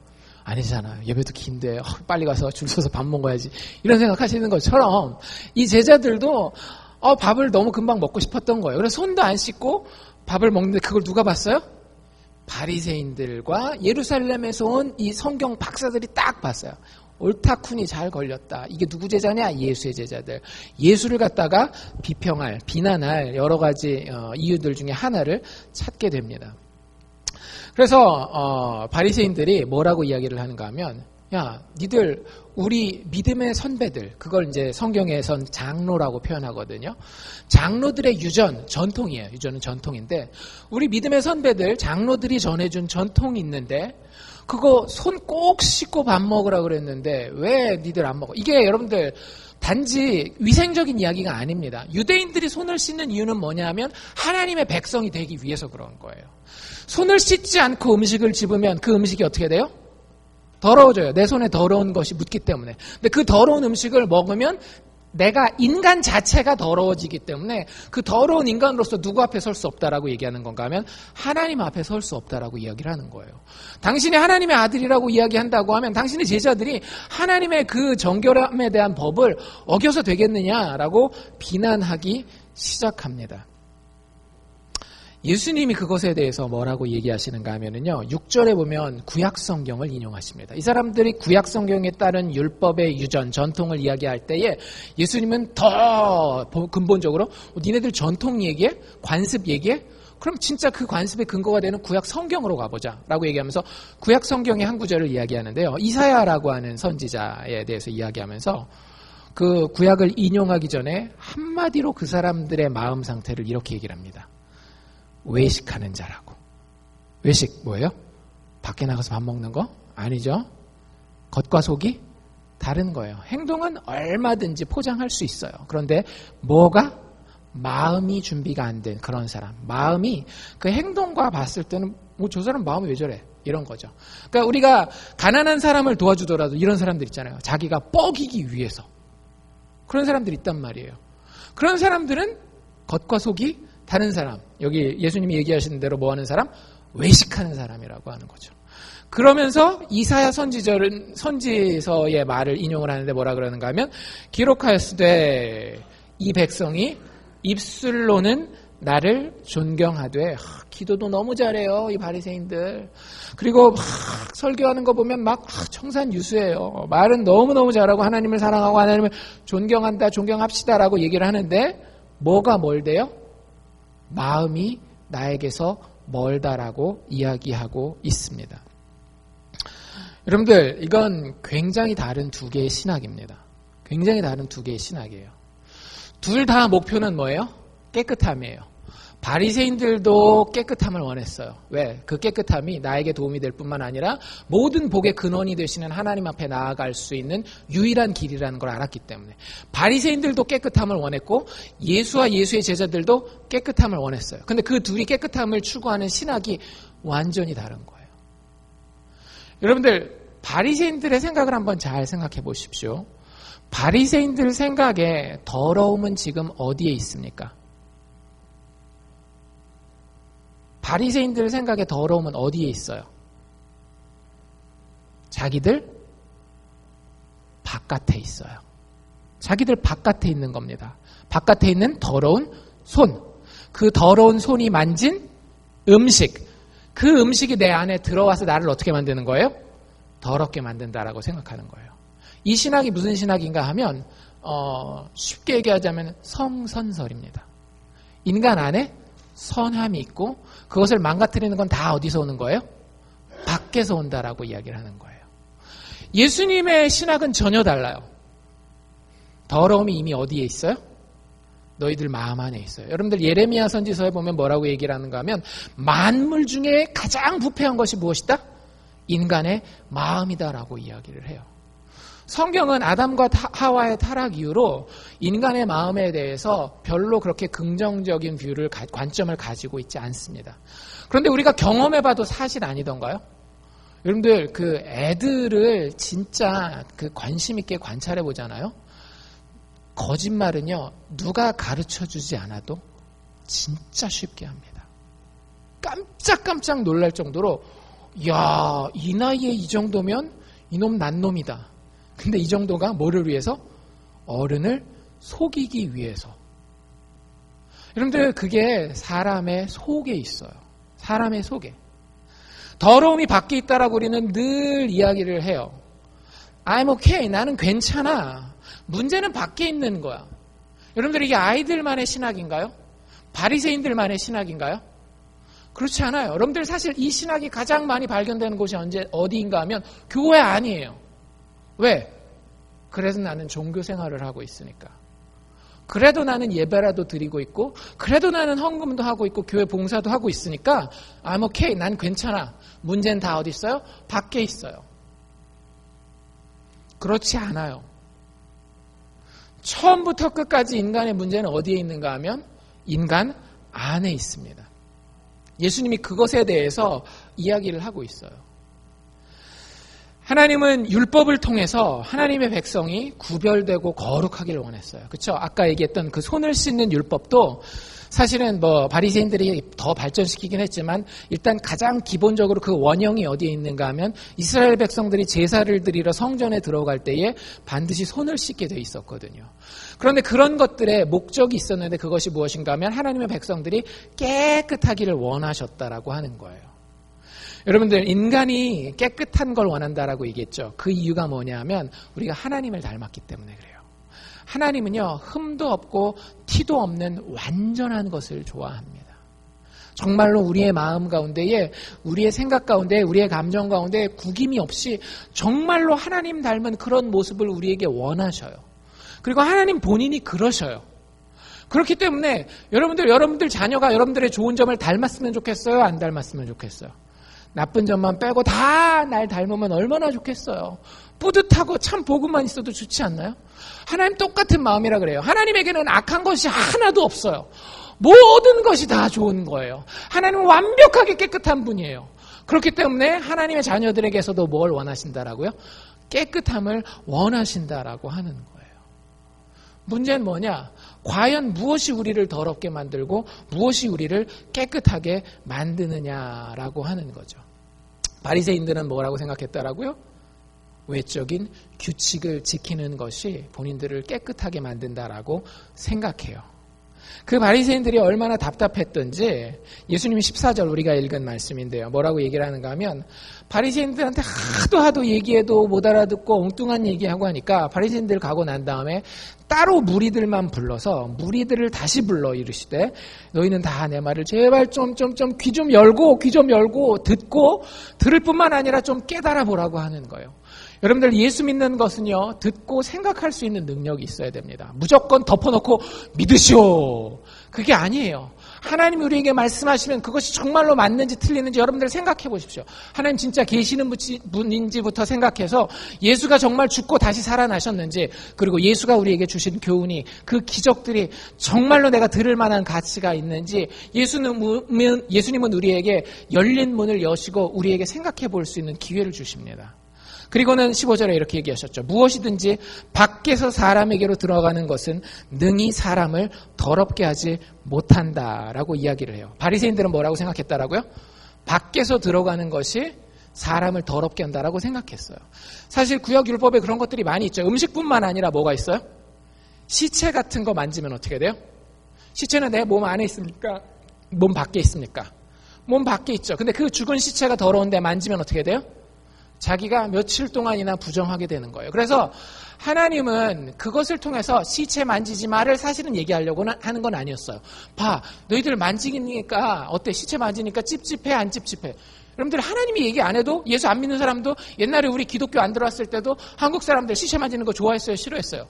아니잖아요. 예배도 긴데 빨리 가서 줄 서서 밥 먹어야지 이런 생각하시는 것처럼 이 제자들도 밥을 너무 금방 먹고 싶었던 거예요. 그래서 손도 안 씻고 밥을 먹는데 그걸 누가 봤어요? 바리새인들과 예루살렘에서 온 이 성경 박사들이 딱 봤어요. 옳다쿤이 잘 걸렸다. 이게 누구 제자냐? 예수의 제자들. 예수를 갖다가 비난할 여러 가지 이유들 중에 하나를 찾게 됩니다. 그래서 바리새인들이 뭐라고 이야기를 하는가 하면 야, 니들 우리 믿음의 선배들, 그걸 이제 성경에선 장로라고 표현하거든요. 장로들의 전통이에요. 유전은 전통인데 우리 믿음의 선배들, 장로들이 전해준 전통이 있는데 그거 손 꼭 씻고 밥 먹으라 그랬는데 왜 니들 안 먹어? 이게 여러분들 단지 위생적인 이야기가 아닙니다. 유대인들이 손을 씻는 이유는 뭐냐 하면 하나님의 백성이 되기 위해서 그런 거예요. 손을 씻지 않고 음식을 집으면 그 음식이 어떻게 돼요? 더러워져요. 내 손에 더러운 것이 묻기 때문에. 근데 그 더러운 음식을 먹으면 내가 인간 자체가 더러워지기 때문에 그 더러운 인간으로서 누구 앞에 설 수 없다라고 얘기하는 건가 하면 하나님 앞에 설 수 없다라고 이야기를 하는 거예요. 당신이 하나님의 아들이라고 이야기한다고 하면 당신의 제자들이 하나님의 그 정결함에 대한 법을 어겨서 되겠느냐라고 비난하기 시작합니다. 예수님이 그것에 대해서 뭐라고 얘기하시는가 하면은요, 6절에 보면 구약성경을 인용하십니다. 이 사람들이 구약성경에 따른 율법의 유전, 전통을 이야기할 때에 예수님은 더 근본적으로 니네들 전통 얘기해? 관습 얘기해? 그럼 진짜 그 관습의 근거가 되는 구약 성경으로 가보자 라고 얘기하면서 구약 성경의 한 구절을 이야기하는데요. 이사야라고 하는 선지자에 대해서 이야기하면서 그 구약을 인용하기 전에 한마디로 그 사람들의 마음 상태를 이렇게 얘기를 합니다. 외식하는 자라고. 외식 뭐예요? 밖에 나가서 밥 먹는 거? 아니죠. 겉과 속이 다른 거예요. 행동은 얼마든지 포장할 수 있어요. 그런데 뭐가? 마음이 준비가 안 된 그런 사람. 마음이 그 행동과 봤을 때는 저 사람 마음이 왜 저래? 이런 거죠. 그러니까 우리가 가난한 사람을 도와주더라도 이런 사람들 있잖아요. 자기가 뻐기기 위해서. 그런 사람들이 있단 말이에요. 그런 사람들은 겉과 속이 다른 사람, 여기 예수님이 얘기하시는 대로 뭐 하는 사람? 외식하는 사람이라고 하는 거죠. 그러면서 이사야 선지서의 말을 인용을 하는데 뭐라 그러는가 하면 기록하였으되 이 백성이 입술로는 나를 존경하되 기도도 너무 잘해요 이 바리새인들. 그리고 막 설교하는 거 보면 막 청산유수예요. 말은 너무너무 잘하고 하나님을 사랑하고 하나님을 존경한다 존경합시다라고 얘기를 하는데 뭐가 멀대요? 마음이 나에게서 멀다라고 이야기하고 있습니다. 여러분들 이건 굉장히 다른 두 개의 신학입니다. 굉장히 다른 두 개의 신학이에요. 둘 다 목표는 뭐예요? 깨끗함이에요. 바리새인들도 깨끗함을 원했어요. 왜? 그 깨끗함이 나에게 도움이 될 뿐만 아니라 모든 복의 근원이 되시는 하나님 앞에 나아갈 수 있는 유일한 길이라는 걸 알았기 때문에 바리새인들도 깨끗함을 원했고 예수와 예수의 제자들도 깨끗함을 원했어요. 근데 그 둘이 깨끗함을 추구하는 신학이 완전히 다른 거예요. 여러분들 바리새인들의 생각을 한번 잘 생각해 보십시오. 바리새인들 생각에 더러움은 지금 어디에 있습니까? 바리새인들 생각에 더러움은 어디에 있어요? 자기들 바깥에 있어요. 자기들 바깥에 있는 겁니다. 바깥에 있는 더러운 손. 그 더러운 손이 만진 음식. 그 음식이 내 안에 들어와서 나를 어떻게 만드는 거예요? 더럽게 만든다라고 생각하는 거예요. 이 신학이 무슨 신학인가 하면 쉽게 얘기하자면 성선설입니다. 인간 안에 선함이 있고 그것을 망가뜨리는 건 다 어디서 오는 거예요? 밖에서 온다라고 이야기를 하는 거예요. 예수님의 신학은 전혀 달라요. 더러움이 이미 어디에 있어요? 너희들 마음 안에 있어요. 여러분들 예레미야 선지서에 보면 뭐라고 얘기를 하는가 하면 만물 중에 가장 부패한 것이 무엇이다? 인간의 마음이다라고 이야기를 해요. 성경은 아담과 하와의 타락 이후로 인간의 마음에 대해서 별로 그렇게 긍정적인 관점을 가지고 있지 않습니다. 그런데 우리가 경험해봐도 사실 아니던가요? 여러분들 그 애들을 진짜 그 관심 있게 관찰해 보잖아요. 거짓말은요 누가 가르쳐주지 않아도 진짜 쉽게 합니다. 깜짝깜짝 놀랄 정도로 야, 이 나이에 이 정도면 이놈 난놈이다. 근데 이 정도가 뭐를 위해서? 어른을 속이기 위해서. 여러분들 그게 사람의 속에 있어요. 사람의 속에. 더러움이 밖에 있다라고 우리는 늘 이야기를 해요. I'm okay. 나는 괜찮아. 문제는 밖에 있는 거야. 여러분들 이게 아이들만의 신학인가요? 바리새인들만의 신학인가요? 그렇지 않아요. 여러분들 사실 이 신학이 가장 많이 발견되는 곳이 어디인가 하면 교회 아니에요. 왜? 그래서 나는 종교 생활을 하고 있으니까. 그래도 나는 예배라도 드리고 있고 그래도 나는 헌금도 하고 있고 교회 봉사도 하고 있으니까 I'm okay. 난 괜찮아. 문제는 다 어디 있어요? 밖에 있어요. 그렇지 않아요. 처음부터 끝까지 인간의 문제는 어디에 있는가 하면 인간 안에 있습니다. 예수님이 그것에 대해서 이야기를 하고 있어요. 하나님은 율법을 통해서 하나님의 백성이 구별되고 거룩하기를 원했어요. 그렇죠? 아까 얘기했던 그 손을 씻는 율법도 사실은 뭐 바리새인들이 더 발전시키긴 했지만 일단 가장 기본적으로 그 원형이 어디에 있는가 하면 이스라엘 백성들이 제사를 드리러 성전에 들어갈 때에 반드시 손을 씻게 돼 있었거든요. 그런데 그런 것들의 목적이 있었는데 그것이 무엇인가 하면 하나님의 백성들이 깨끗하기를 원하셨다라고 하는 거예요. 여러분들, 인간이 깨끗한 걸 원한다라고 얘기했죠. 그 이유가 뭐냐면 우리가 하나님을 닮았기 때문에 그래요. 하나님은요, 흠도 없고 티도 없는 완전한 것을 좋아합니다. 정말로 우리의 마음 가운데에, 우리의 생각 가운데, 우리의 감정 가운데 구김이 없이 정말로 하나님 닮은 그런 모습을 우리에게 원하셔요. 그리고 하나님 본인이 그러셔요. 그렇기 때문에 여러분들 자녀가 여러분들의 좋은 점을 닮았으면 좋겠어요? 안 닮았으면 좋겠어요? 나쁜 점만 빼고 다 날 닮으면 얼마나 좋겠어요. 뿌듯하고 참 복음만 있어도 좋지 않나요? 하나님 똑같은 마음이라 그래요. 하나님에게는 악한 것이 하나도 없어요. 모든 것이 다 좋은 거예요. 하나님은 완벽하게 깨끗한 분이에요. 그렇기 때문에 하나님의 자녀들에게서도 뭘 원하신다라고요? 깨끗함을 원하신다라고 하는 거예요. 문제는 뭐냐? 과연 무엇이 우리를 더럽게 만들고 무엇이 우리를 깨끗하게 만드느냐라고 하는 거죠. 바리새인들은 뭐라고 생각했다라고요? 외적인 규칙을 지키는 것이 본인들을 깨끗하게 만든다라고 생각해요. 그 바리새인들이 얼마나 답답했던지 예수님이 14절 우리가 읽은 말씀인데요. 뭐라고 얘기를 하는가 하면 바리새인들한테 하도 얘기해도 못 알아듣고 엉뚱한 얘기하고 하니까 바리새인들 가고 난 다음에 따로 무리들만 불러서 무리들을 다시 불러 이르시되 너희는 다 내 말을 제발 귀 좀 열고 듣고 들을 뿐만 아니라 좀 깨달아 보라고 하는 거예요. 여러분들, 예수 믿는 것은요, 듣고 생각할 수 있는 능력이 있어야 됩니다. 무조건 덮어놓고 믿으시오. 그게 아니에요. 하나님이 우리에게 말씀하시면 그것이 정말로 맞는지 틀리는지 여러분들 생각해 보십시오. 하나님 진짜 계시는 분인지부터 생각해서 예수가 정말 죽고 다시 살아나셨는지, 그리고 예수가 우리에게 주신 교훈이, 그 기적들이 정말로 내가 들을 만한 가치가 있는지, 예수님은 우리에게 열린 문을 여시고 우리에게 생각해 볼 수 있는 기회를 주십니다. 그리고는 15절에 이렇게 얘기하셨죠. 무엇이든지 밖에서 사람에게로 들어가는 것은 능히 사람을 더럽게 하지 못한다라고 이야기를 해요. 바리새인들은 뭐라고 생각했다라고요? 밖에서 들어가는 것이 사람을 더럽게 한다라고 생각했어요. 사실 구약율법에 그런 것들이 많이 있죠. 음식뿐만 아니라 뭐가 있어요? 시체 같은 거 만지면 어떻게 돼요? 시체는 내 몸 안에 있습니까? 몸 밖에 있습니까? 몸 밖에 있죠. 근데 그 죽은 시체가 더러운데 만지면 어떻게 돼요? 자기가 며칠 동안이나 부정하게 되는 거예요. 그래서 하나님은 그것을 통해서 시체 만지지 마를 사실은 얘기하려고 하는 건 아니었어요. 봐, 너희들 만지니까 어때? 시체 만지니까 찝찝해, 안 찝찝해? 여러분들, 하나님이 얘기 안 해도, 예수 안 믿는 사람도 옛날에 우리 기독교 안 들어왔을 때도 한국 사람들 시체 만지는 거 좋아했어요? 싫어했어요?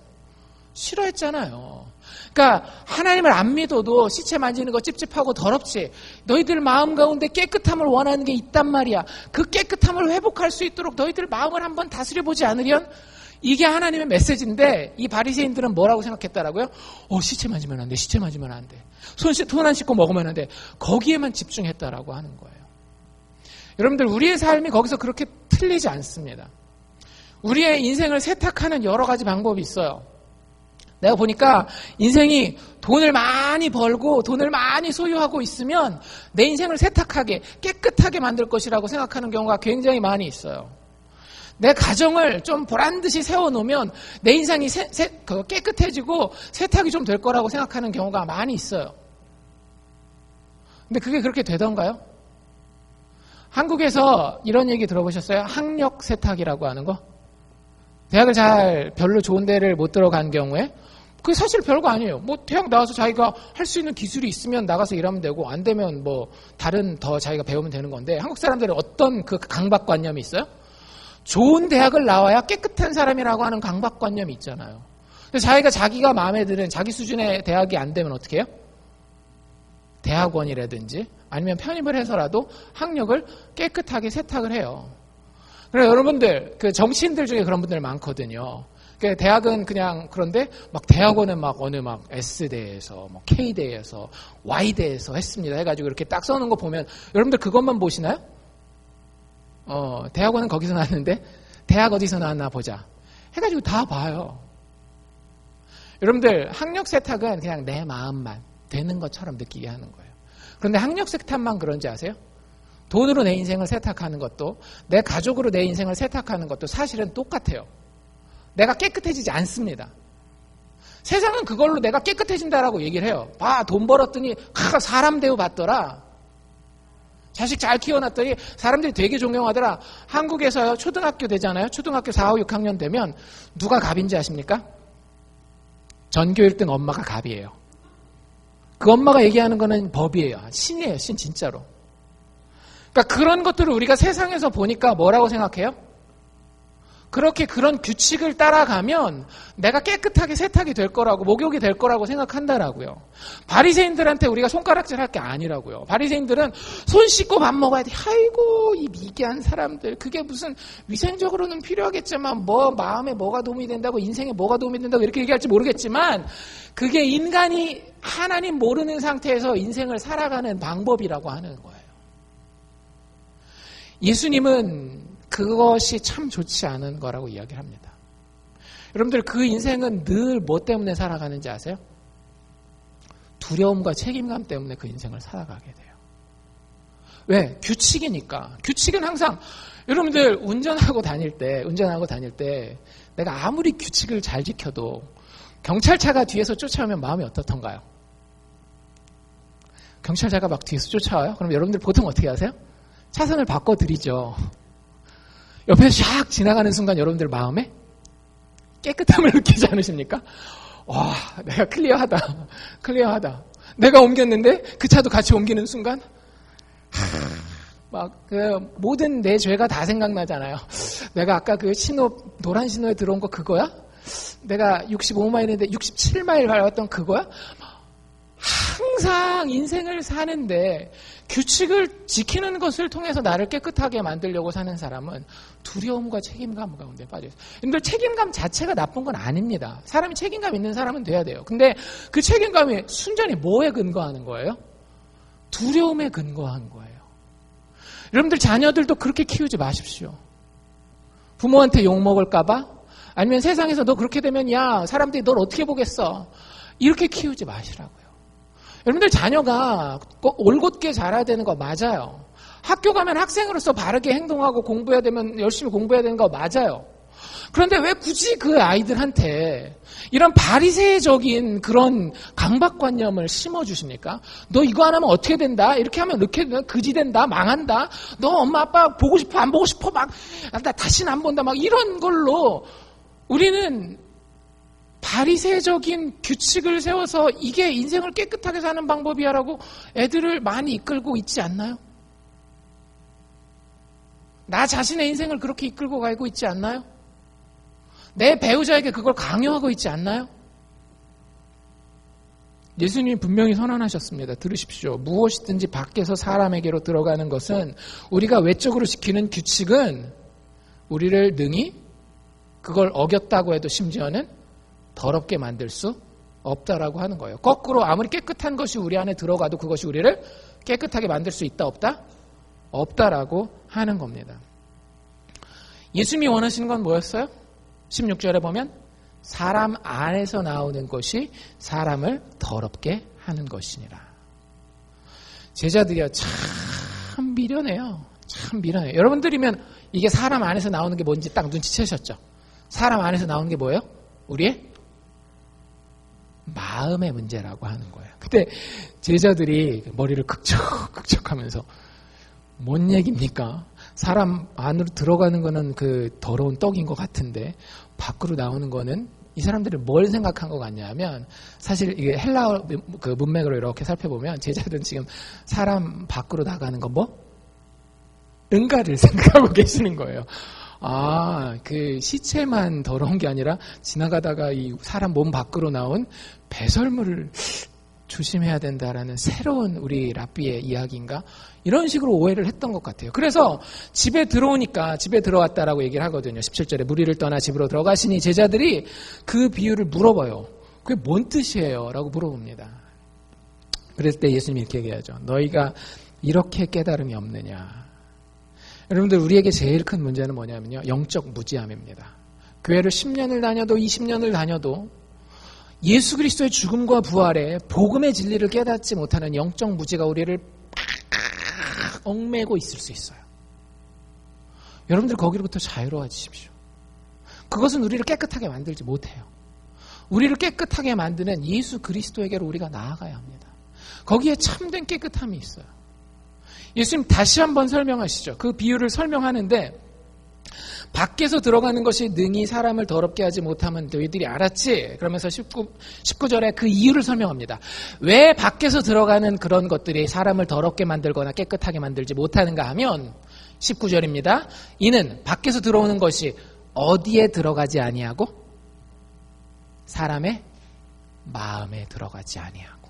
싫어했잖아요. 그러니까 하나님을 안 믿어도 시체 만지는 거 찝찝하고 더럽지. 너희들 마음 가운데 깨끗함을 원하는 게 있단 말이야. 그 깨끗함을 회복할 수 있도록 너희들 마음을 한번 다스려보지 않으련? 이게 하나님의 메시지인데 이 바리새인들은 뭐라고 생각했다라고요? 시체 만지면 안 돼. 시체 만지면 안 돼. 손 안 씻고 먹으면 안 돼. 거기에만 집중했다라고 하는 거예요. 여러분들, 우리의 삶이 거기서 그렇게 틀리지 않습니다. 우리의 인생을 세탁하는 여러 가지 방법이 있어요. 내가 보니까 인생이 돈을 많이 벌고 돈을 많이 소유하고 있으면 내 인생을 세탁하게 깨끗하게 만들 것이라고 생각하는 경우가 굉장히 많이 있어요. 내 가정을 좀 보란듯이 세워놓으면 내 인생이 깨끗해지고 세탁이 좀 될 거라고 생각하는 경우가 많이 있어요. 근데 그게 그렇게 되던가요? 한국에서 이런 얘기 들어보셨어요? 학력 세탁이라고 하는 거? 대학을 별로 좋은 데를 못 들어간 경우에 그게 사실 별거 아니에요. 대학 나와서 자기가 할 수 있는 기술이 있으면 나가서 일하면 되고, 안 되면 다른 더 자기가 배우면 되는 건데, 한국 사람들은 어떤 그 강박관념이 있어요? 좋은 대학을 나와야 깨끗한 사람이라고 하는 강박관념이 있잖아요. 그래서 자기가 마음에 드는 자기 수준의 대학이 안 되면 어떻게 해요? 대학원이라든지 아니면 편입을 해서라도 학력을 깨끗하게 세탁을 해요. 그래서 여러분들, 그 정치인들 중에 그런 분들 많거든요. 대학은 그냥 그런데 대학원은 어느 S대에서 K대에서 Y대에서 했습니다 해가지고 이렇게 딱 써놓은 거 보면 여러분들 그것만 보시나요? 대학원은 거기서 나왔는데 대학 어디서 나왔나 보자 해가지고 다 봐요. 여러분들, 학력 세탁은 그냥 내 마음만, 되는 것처럼 느끼게 하는 거예요. 그런데 학력세탁만 그런지 아세요? 돈으로 내 인생을 세탁하는 것도 내 가족으로 내 인생을 세탁하는 것도 사실은 똑같아요. 내가 깨끗해지지 않습니다. 세상은 그걸로 내가 깨끗해진다라고 얘기를 해요. 봐, 돈 벌었더니 사람 대우 받더라. 자식 잘 키워놨더니 사람들이 되게 존경하더라. 한국에서요, 초등학교 되잖아요. 초등학교 4, 5, 6학년 되면 누가 갑인지 아십니까? 전교 1등 엄마가 갑이에요. 그 엄마가 얘기하는 거는 법이에요. 신이에요, 신 진짜로. 그러니까 그런 것들을 우리가 세상에서 보니까 뭐라고 생각해요? 그렇게 그런 규칙을 따라가면 내가 깨끗하게 세탁이 될 거라고, 목욕이 될 거라고 생각한다라고요. 바리새인들한테 우리가 손가락질 할 게 아니라고요. 바리새인들은 손 씻고 밥 먹어야 돼. 아이고, 이 미개한 사람들. 그게 무슨 위생적으로는 필요하겠지만 뭐 마음에 뭐가 도움이 된다고, 인생에 뭐가 도움이 된다고 이렇게 얘기할지 모르겠지만 그게 인간이 하나님 모르는 상태에서 인생을 살아가는 방법이라고 하는 거예요. 예수님은 그것이 참 좋지 않은 거라고 이야기를 합니다. 여러분들 그 인생은 늘 뭐 때문에 살아가는지 아세요? 두려움과 책임감 때문에 그 인생을 살아가게 돼요. 왜? 규칙이니까. 규칙은 항상 여러분들 운전하고 다닐 때 내가 아무리 규칙을 잘 지켜도 경찰차가 뒤에서 쫓아오면 마음이 어떻던가요? 경찰차가 막 뒤에서 쫓아와요? 그럼 여러분들 보통 어떻게 하세요? 차선을 바꿔드리죠. 옆에서 샥 지나가는 순간 여러분들 마음에 깨끗함을 느끼지 않으십니까? 와, 내가 클리어하다. 내가 옮겼는데 그 차도 같이 옮기는 순간 막 그 모든 내 죄가 다 생각나잖아요. 내가 아까 그 노란 신호에 들어온 거 그거야? 내가 65마일인데 67마일 밟았던 그거야? 항상 인생을 사는데 규칙을 지키는 것을 통해서 나를 깨끗하게 만들려고 사는 사람은 두려움과 책임감 가운데 빠져있어요. 여러분들 책임감 자체가 나쁜 건 아닙니다. 사람이 책임감 있는 사람은 돼야 돼요. 근데 그 책임감이 순전히 뭐에 근거하는 거예요? 두려움에 근거한 거예요. 여러분들 자녀들도 그렇게 키우지 마십시오. 부모한테 욕먹을까 봐? 아니면 세상에서 너 그렇게 되면 야 사람들이 널 어떻게 보겠어? 이렇게 키우지 마시라고요. 여러분들 자녀가 올곧게 자라야 되는 거 맞아요. 학교 가면 학생으로서 바르게 행동하고 공부해야 되면 열심히 공부해야 되는 거 맞아요. 그런데 왜 굳이 그 아이들한테 이런 바리새적인 그런 강박관념을 심어주십니까? 너 이거 안 하면 어떻게 된다? 이렇게 하면 이렇게 그지 된다? 망한다? 너 엄마 아빠 보고 싶어? 안 보고 싶어? 막 나 다시는 안 본다? 막 이런 걸로 우리는 바리새적인 규칙을 세워서 이게 인생을 깨끗하게 사는 방법이야라고 애들을 많이 이끌고 있지 않나요? 나 자신의 인생을 그렇게 이끌고 가고 있지 않나요? 내 배우자에게 그걸 강요하고 있지 않나요? 예수님이 분명히 선언하셨습니다. 들으십시오. 무엇이든지 밖에서 사람에게로 들어가는 것은 우리가 외적으로 지키는 규칙은 우리를 능히 그걸 어겼다고 해도 심지어는 더럽게 만들 수 없다라고 하는 거예요. 거꾸로 아무리 깨끗한 것이 우리 안에 들어가도 그것이 우리를 깨끗하게 만들 수 있다 없다? 없다라고 하는 겁니다. 예수님이 원하시는 건 뭐였어요? 16절에 보면 사람 안에서 나오는 것이 사람을 더럽게 하는 것이니라. 제자들이요 참 미련해요. 참 미련해요. 여러분들이면 이게 사람 안에서 나오는 게 뭔지 딱 눈치채셨죠? 사람 안에서 나오는 게 뭐예요? 우리의 마음의 문제라고 하는 거예요. 그때 제자들이 머리를 극적하면서 뭔 얘기입니까? 사람 안으로 들어가는 거는 그 더러운 떡인 것 같은데 밖으로 나오는 거는 이 사람들이 뭘 생각한 것 같냐면 사실 이게 헬라어 그 문맥으로 이렇게 살펴보면 제자들은 지금 사람 밖으로 나가는 건 뭐? 응가를 생각하고 계시는 거예요. 아, 그 시체만 더러운 게 아니라 지나가다가 이 사람 몸 밖으로 나온 배설물을 조심해야 된다라는 새로운 우리 랍비의 이야기인가? 이런 식으로 오해를 했던 것 같아요. 그래서 집에 들어오니까 집에 들어왔다라고 얘기를 하거든요. 17절에 무리를 떠나 집으로 들어가시니 제자들이 그 비유를 물어봐요. 그게 뭔 뜻이에요? 라고 물어봅니다. 그랬을 때 예수님이 이렇게 얘기하죠. 너희가 이렇게 깨달음이 없느냐. 여러분들 우리에게 제일 큰 문제는 뭐냐면요. 영적 무지함입니다. 교회를 10년을 다녀도 20년을 다녀도 예수 그리스도의 죽음과 부활에 복음의 진리를 깨닫지 못하는 영적 무지가 우리를 얽매고 있을 수 있어요. 여러분들 거기로부터 자유로워지십시오. 그것은 우리를 깨끗하게 만들지 못해요. 우리를 깨끗하게 만드는 예수 그리스도에게로 우리가 나아가야 합니다. 거기에 참된 깨끗함이 있어요. 예수님 다시 한번 설명하시죠. 그 비유를 설명하는데 밖에서 들어가는 것이 능히 사람을 더럽게 하지 못하면 너희들이 알았지? 그러면서 19절에 그 이유를 설명합니다. 왜 밖에서 들어가는 그런 것들이 사람을 더럽게 만들거나 깨끗하게 만들지 못하는가 하면 19절입니다. 이는 밖에서 들어오는 것이 어디에 들어가지 아니하고 사람의 마음에 들어가지 아니하고.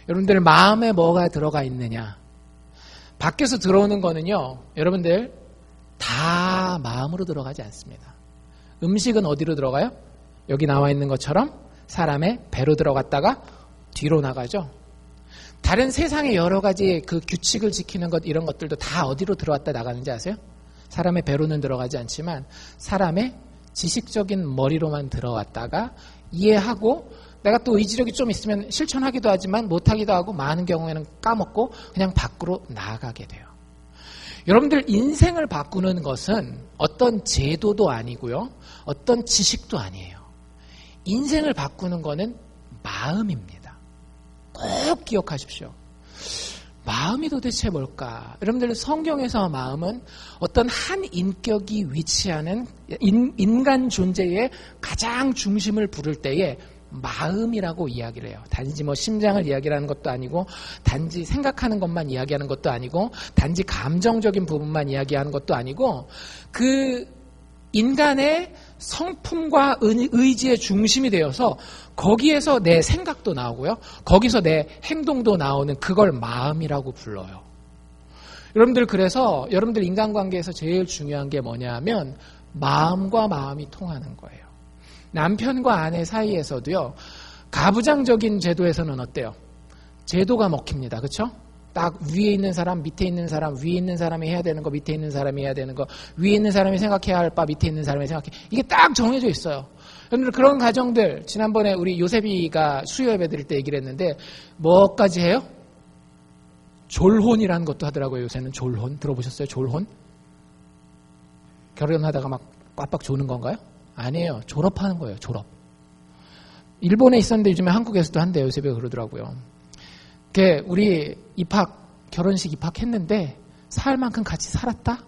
여러분들 마음에 뭐가 들어가 있느냐? 밖에서 들어오는 거는요, 여러분들 다 마음으로 들어가지 않습니다. 음식은 어디로 들어가요? 여기 나와 있는 것처럼 사람의 배로 들어갔다가 뒤로 나가죠. 다른 세상의 여러 가지 그 규칙을 지키는 것 이런 것들도 다 어디로 들어왔다 나가는지 아세요? 사람의 배로는 들어가지 않지만 사람의 지식적인 머리로만 들어왔다가 이해하고 내가 또 의지력이 좀 있으면 실천하기도 하지만 못하기도 하고 많은 경우에는 까먹고 그냥 밖으로 나아가게 돼요. 여러분들 인생을 바꾸는 것은 어떤 제도도 아니고요. 어떤 지식도 아니에요. 인생을 바꾸는 것은 마음입니다. 꼭 기억하십시오. 마음이 도대체 뭘까? 여러분들 성경에서 마음은 어떤 한 인격이 위치하는 인간 존재의 가장 중심을 부를 때에 마음이라고 이야기를 해요. 단지 뭐 심장을 이야기하는 것도 아니고 단지 생각하는 것만 이야기하는 것도 아니고 단지 감정적인 부분만 이야기하는 것도 아니고 그 인간의 성품과 의지의 중심이 되어서 거기에서 내 생각도 나오고요. 거기서 내 행동도 나오는 그걸 마음이라고 불러요. 여러분들 그래서 여러분들 인간관계에서 제일 중요한 게 뭐냐면 마음과 마음이 통하는 거예요. 남편과 아내 사이에서도요. 가부장적인 제도에서는 어때요? 제도가 먹힙니다. 그렇죠? 딱 위에 있는 사람, 밑에 있는 사람, 위에 있는 사람이 해야 되는 거, 밑에 있는 사람이 해야 되는 거, 위에 있는 사람이 생각해야 할 바, 밑에 있는 사람이 생각해. 이게 딱 정해져 있어요. 여러분들 그런 가정들, 지난번에 우리 요셉이가 수요 예배 드릴 때 얘기를 했는데 뭐까지 해요? 졸혼이라는 것도 하더라고요. 요새는 졸혼. 들어보셨어요? 졸혼? 결혼하다가 막 꽉꽉 조는 건가요? 아니에요. 졸업하는 거예요. 졸업. 일본에 있었는데 요즘에 한국에서도 한대요. 요새가 그러더라고요. 우리 결혼식 입학했는데 살 만큼 같이 살았다?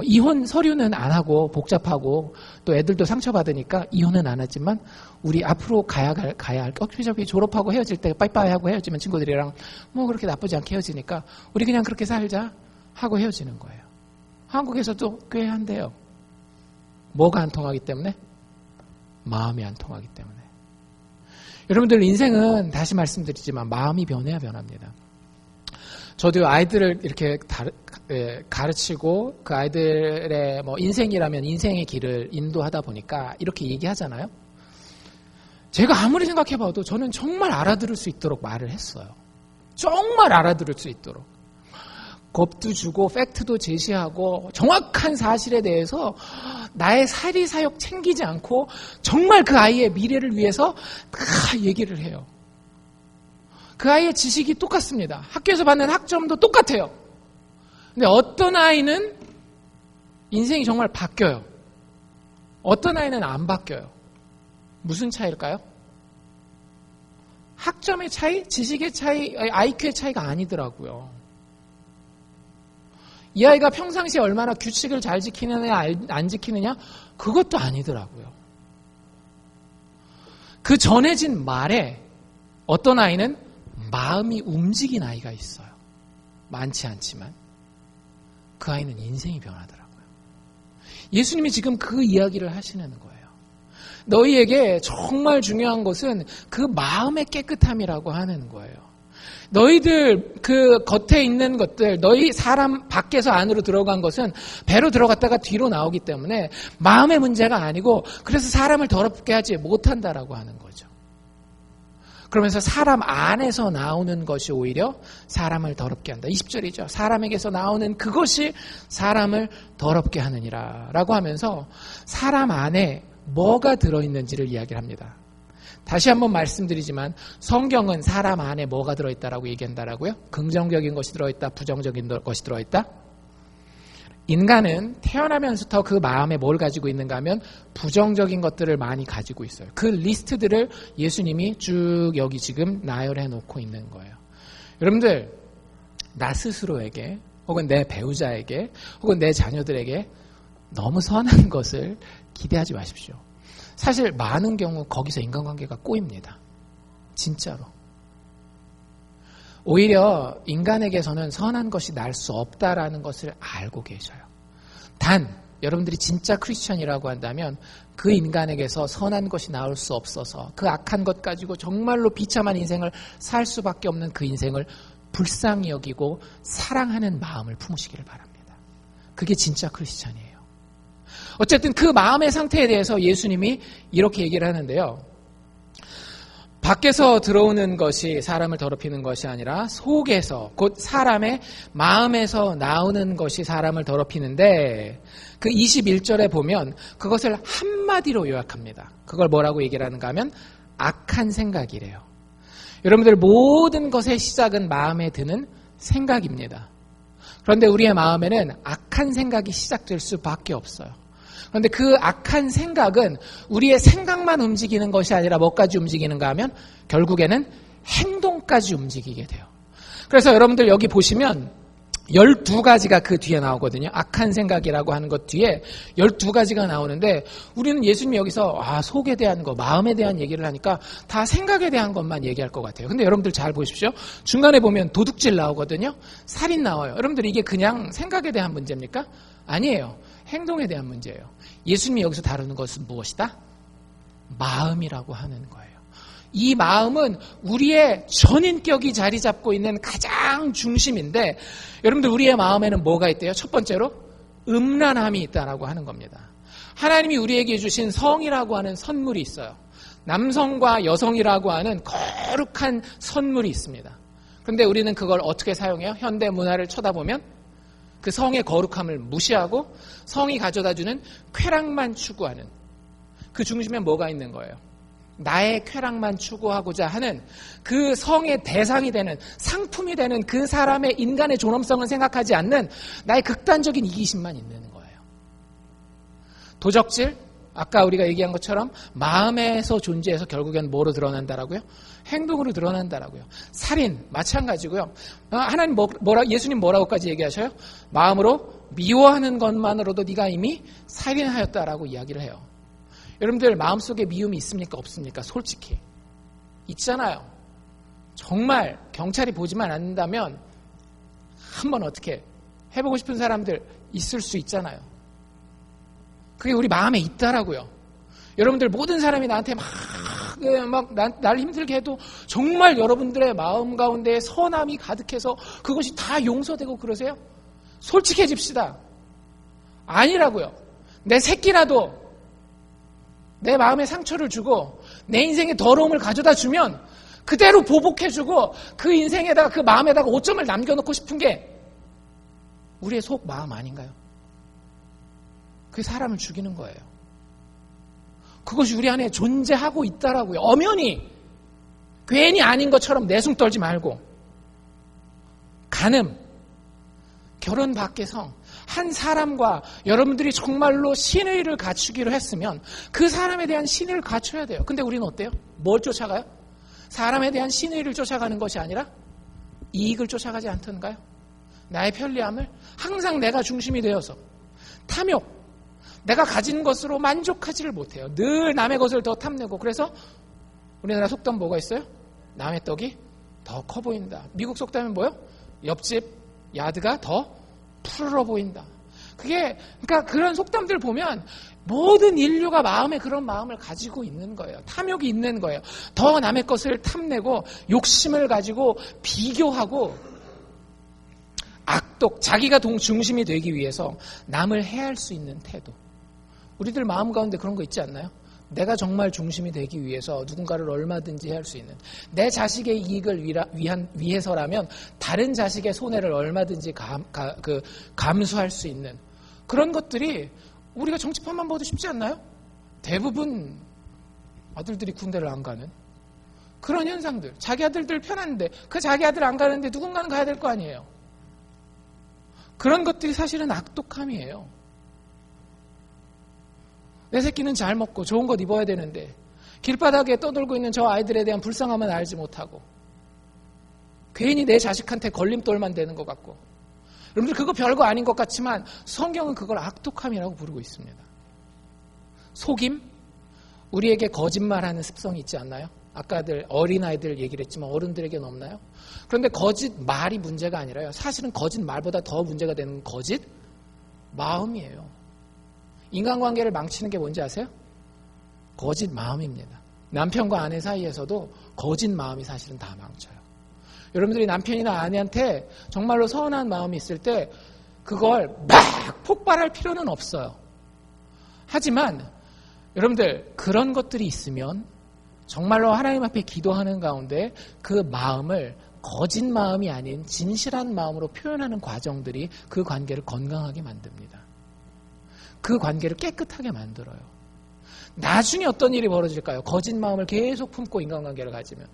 이혼 서류는 안 하고 복잡하고 또 애들도 상처받으니까 이혼은 안 하지만 우리 앞으로 가야 할 어차피 졸업하고 헤어질 때 빠이빠이 하고 헤어지면 친구들이랑 뭐 그렇게 나쁘지 않게 헤어지니까 우리 그냥 그렇게 살자 하고 헤어지는 거예요. 한국에서도 꽤 한대요. 뭐가 안 통하기 때문에? 마음이 안 통하기 때문에. 여러분들 인생은 다시 말씀드리지만 마음이 변해야 변합니다. 저도 아이들을 이렇게 가르치고 그 아이들의 뭐 인생이라면 인생의 길을 인도하다 보니까 이렇게 얘기하잖아요. 제가 아무리 생각해봐도 저는 정말 알아들을 수 있도록 말을 했어요. 정말 알아들을 수 있도록. 겁도 주고 팩트도 제시하고 정확한 사실에 대해서 나의 사리사욕 챙기지 않고 정말 그 아이의 미래를 위해서 다 얘기를 해요. 그 아이의 지식이 똑같습니다. 학교에서 받는 학점도 똑같아요. 근데 어떤 아이는 인생이 정말 바뀌어요. 어떤 아이는 안 바뀌어요. 무슨 차이일까요? 학점의 차이, 지식의 차이, IQ의 차이가 아니더라고요. 이 아이가 평상시에 얼마나 규칙을 잘 지키느냐 안 지키느냐 그것도 아니더라고요. 그 전해진 말에 어떤 아이는 마음이 움직인 아이가 있어요. 많지 않지만 그 아이는 인생이 변하더라고요. 예수님이 지금 그 이야기를 하시는 거예요. 너희에게 정말 중요한 것은 그 마음의 깨끗함이라고 하는 거예요. 너희들 그 겉에 있는 것들, 너희 사람 밖에서 안으로 들어간 것은 배로 들어갔다가 뒤로 나오기 때문에 마음의 문제가 아니고 그래서 사람을 더럽게 하지 못한다라고 하는 거죠. 그러면서 사람 안에서 나오는 것이 오히려 사람을 더럽게 한다. 20절이죠. 사람에게서 나오는 그것이 사람을 더럽게 하느니라 라고 하면서 사람 안에 뭐가 들어있는지를 이야기를 합니다. 다시 한번 말씀드리지만 성경은 사람 안에 뭐가 들어있다라고 얘기한다라고요? 긍정적인 것이 들어있다, 부정적인 것이 들어있다? 인간은 태어나면서부터 그 마음에 뭘 가지고 있는가 하면 부정적인 것들을 많이 가지고 있어요. 그 리스트들을 예수님이 쭉 여기 지금 나열해 놓고 있는 거예요. 여러분들, 나 스스로에게 혹은 내 배우자에게 혹은 내 자녀들에게 너무 선한 것을 기대하지 마십시오. 사실 많은 경우 거기서 인간관계가 꼬입니다. 진짜로. 오히려 인간에게서는 선한 것이 날 수 없다라는 것을 알고 계셔요. 단 여러분들이 진짜 크리스천이라고 한다면 그 인간에게서 선한 것이 나올 수 없어서 그 악한 것 가지고 정말로 비참한 인생을 살 수밖에 없는 그 인생을 불쌍히 여기고 사랑하는 마음을 품으시기를 바랍니다. 그게 진짜 크리스천이에요. 어쨌든 그 마음의 상태에 대해서 예수님이 이렇게 얘기를 하는데요. 밖에서 들어오는 것이 사람을 더럽히는 것이 아니라 속에서 곧 사람의 마음에서 나오는 것이 사람을 더럽히는데 그 21절에 보면 그것을 한마디로 요약합니다. 그걸 뭐라고 얘기를 하는가 하면 악한 생각이래요. 여러분들 모든 것의 시작은 마음에 드는 생각입니다. 그런데 우리의 마음에는 악한 생각이 시작될 수밖에 없어요. 그런데 그 악한 생각은 우리의 생각만 움직이는 것이 아니라 뭐까지 움직이는가 하면 결국에는 행동까지 움직이게 돼요. 그래서 여러분들 여기 보시면 12가지가 그 뒤에 나오거든요. 악한 생각이라고 하는 것 뒤에 12가지가 나오는데 우리는 예수님이 여기서 속에 대한 거, 마음에 대한 얘기를 하니까 다 생각에 대한 것만 얘기할 것 같아요. 근데 여러분들 잘 보십시오. 중간에 보면 도둑질 나오거든요. 살인 나와요. 여러분들 이게 그냥 생각에 대한 문제입니까? 아니에요. 행동에 대한 문제예요. 예수님이 여기서 다루는 것은 무엇이다? 마음이라고 하는 거예요. 이 마음은 우리의 전인격이 자리 잡고 있는 가장 중심인데 여러분들 우리의 마음에는 뭐가 있대요? 첫 번째로 음란함이 있다라고 하는 겁니다. 하나님이 우리에게 주신 성이라고 하는 선물이 있어요. 남성과 여성이라고 하는 거룩한 선물이 있습니다. 그런데 우리는 그걸 어떻게 사용해요? 현대 문화를 쳐다보면 그 성의 거룩함을 무시하고 성이 가져다주는 쾌락만 추구하는 그 중심에 뭐가 있는 거예요? 나의 쾌락만 추구하고자 하는 그 성의 대상이 되는 상품이 되는 그 사람의 인간의 존엄성을 생각하지 않는 나의 극단적인 이기심만 있는 거예요. 도적질, 아까 우리가 얘기한 것처럼 마음에서 존재해서 결국엔 뭐로 드러난다라고요? 행동으로 드러난다라고요. 살인 마찬가지고요. 하나님 예수님 뭐라고까지 얘기하셔요? 마음으로 미워하는 것만으로도 네가 이미 살인하였다라고 이야기를 해요. 여러분들 마음속에 미움이 있습니까? 없습니까? 솔직히 있잖아요. 정말 경찰이 보지만 않는다면 한번 어떻게 해보고 싶은 사람들 있을 수 있잖아요. 그게 우리 마음에 있다라고요. 여러분들 모든 사람이 나한테 날 힘들게 해도 정말 여러분들의 마음 가운데 선함이 가득해서 그것이 다 용서되고 그러세요? 솔직해집시다. 아니라고요. 내 새끼라도 내 마음에 상처를 주고 내 인생에 더러움을 가져다 주면 그대로 보복해주고 그 인생에다가 그 마음에다가 오점을 남겨놓고 싶은 게 우리의 속 마음 아닌가요? 그게 사람을 죽이는 거예요. 그것이 우리 안에 존재하고 있다라고요. 엄연히 괜히 아닌 것처럼 내숭 떨지 말고 간음, 결혼 밖에서 한 사람과 여러분들이 정말로 신의를 갖추기로 했으면 그 사람에 대한 신의를 갖춰야 돼요. 근데 우리는 어때요? 뭘 쫓아가요? 사람에 대한 신의를 쫓아가는 것이 아니라 이익을 쫓아가지 않던가요? 나의 편리함을 항상 내가 중심이 되어서 탐욕, 내가 가진 것으로 만족하지를 못해요. 늘 남의 것을 더 탐내고 그래서 우리나라 속담 뭐가 있어요? 남의 떡이 더 커 보인다. 미국 속담은 뭐요? 옆집 야드가 더 푸르러 보인다. 그러니까 그런 속담들 보면 모든 인류가 마음에 그런 마음을 가지고 있는 거예요. 탐욕이 있는 거예요. 더 남의 것을 탐내고 욕심을 가지고 비교하고 악독, 자기가 중심이 되기 위해서 남을 해할 수 있는 태도. 우리들 마음 가운데 그런 거 있지 않나요? 내가 정말 중심이 되기 위해서 누군가를 얼마든지 할 수 있는, 내 자식의 이익을 위해서라면 다른 자식의 손해를 얼마든지 감수할 수 있는 그런 것들이 우리가 정치판만 봐도 쉽지 않나요? 대부분 아들들이 군대를 안 가는 그런 현상들. 자기 아들들 편한데 그 자기 아들 안 가는데 누군가는 가야 될 거 아니에요. 그런 것들이 사실은 악독함이에요. 내 새끼는 잘 먹고 좋은 것 입어야 되는데 길바닥에 떠돌고 있는 저 아이들에 대한 불쌍함은 알지 못하고 괜히 내 자식한테 걸림돌만 되는 것 같고. 여러분들 그거 별거 아닌 것 같지만 성경은 그걸 악독함이라고 부르고 있습니다. 속임? 우리에게 거짓말하는 습성이 있지 않나요? 아까들 어린아이들 얘기를 했지만 어른들에게는 없나요? 그런데 거짓말이 문제가 아니라요. 사실은 거짓말보다 더 문제가 되는 거짓 마음이에요. 인간관계를 망치는 게 뭔지 아세요? 거짓 마음입니다. 남편과 아내 사이에서도 거짓 마음이 사실은 다 망쳐요. 여러분들이 남편이나 아내한테 정말로 서운한 마음이 있을 때 그걸 막 폭발할 필요는 없어요. 하지만 여러분들 그런 것들이 있으면 정말로 하나님 앞에 기도하는 가운데 그 마음을 거짓 마음이 아닌 진실한 마음으로 표현하는 과정들이 그 관계를 건강하게 만듭니다. 그 관계를 깨끗하게 만들어요. 나중에 어떤 일이 벌어질까요? 거짓 마음을 계속 품고 인간관계를 가지면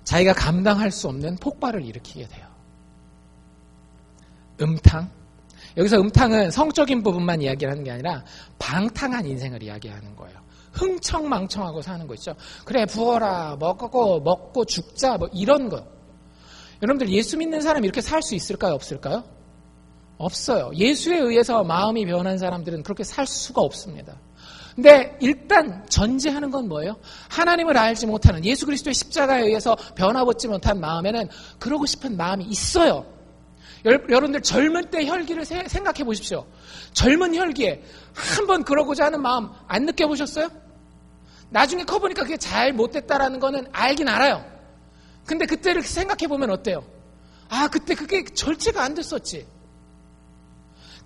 자기가 감당할 수 없는 폭발을 일으키게 돼요. 음탕. 여기서 음탕은 성적인 부분만 이야기하는 게 아니라 방탕한 인생을 이야기하는 거예요. 흥청망청하고 사는 거 있죠. 그래 부어라 먹고 죽자 뭐 이런 거. 여러분들 예수 믿는 사람이 이렇게 살 수 있을까요? 없을까요? 없어요. 예수에 의해서 마음이 변한 사람들은 그렇게 살 수가 없습니다. 근데 일단 전제하는 건 뭐예요? 하나님을 알지 못하는 예수 그리스도의 십자가에 의해서 변화받지 못한 마음에는 그러고 싶은 마음이 있어요. 여러분들 젊을 때 혈기를 생각해 보십시오. 젊은 혈기에 한번 그러고자 하는 마음 안 느껴보셨어요? 나중에 커보니까 그게 잘 못됐다라는 거는 알긴 알아요. 근데 그때를 생각해 보면 어때요? 아, 그때 그게 절제가 안 됐었지.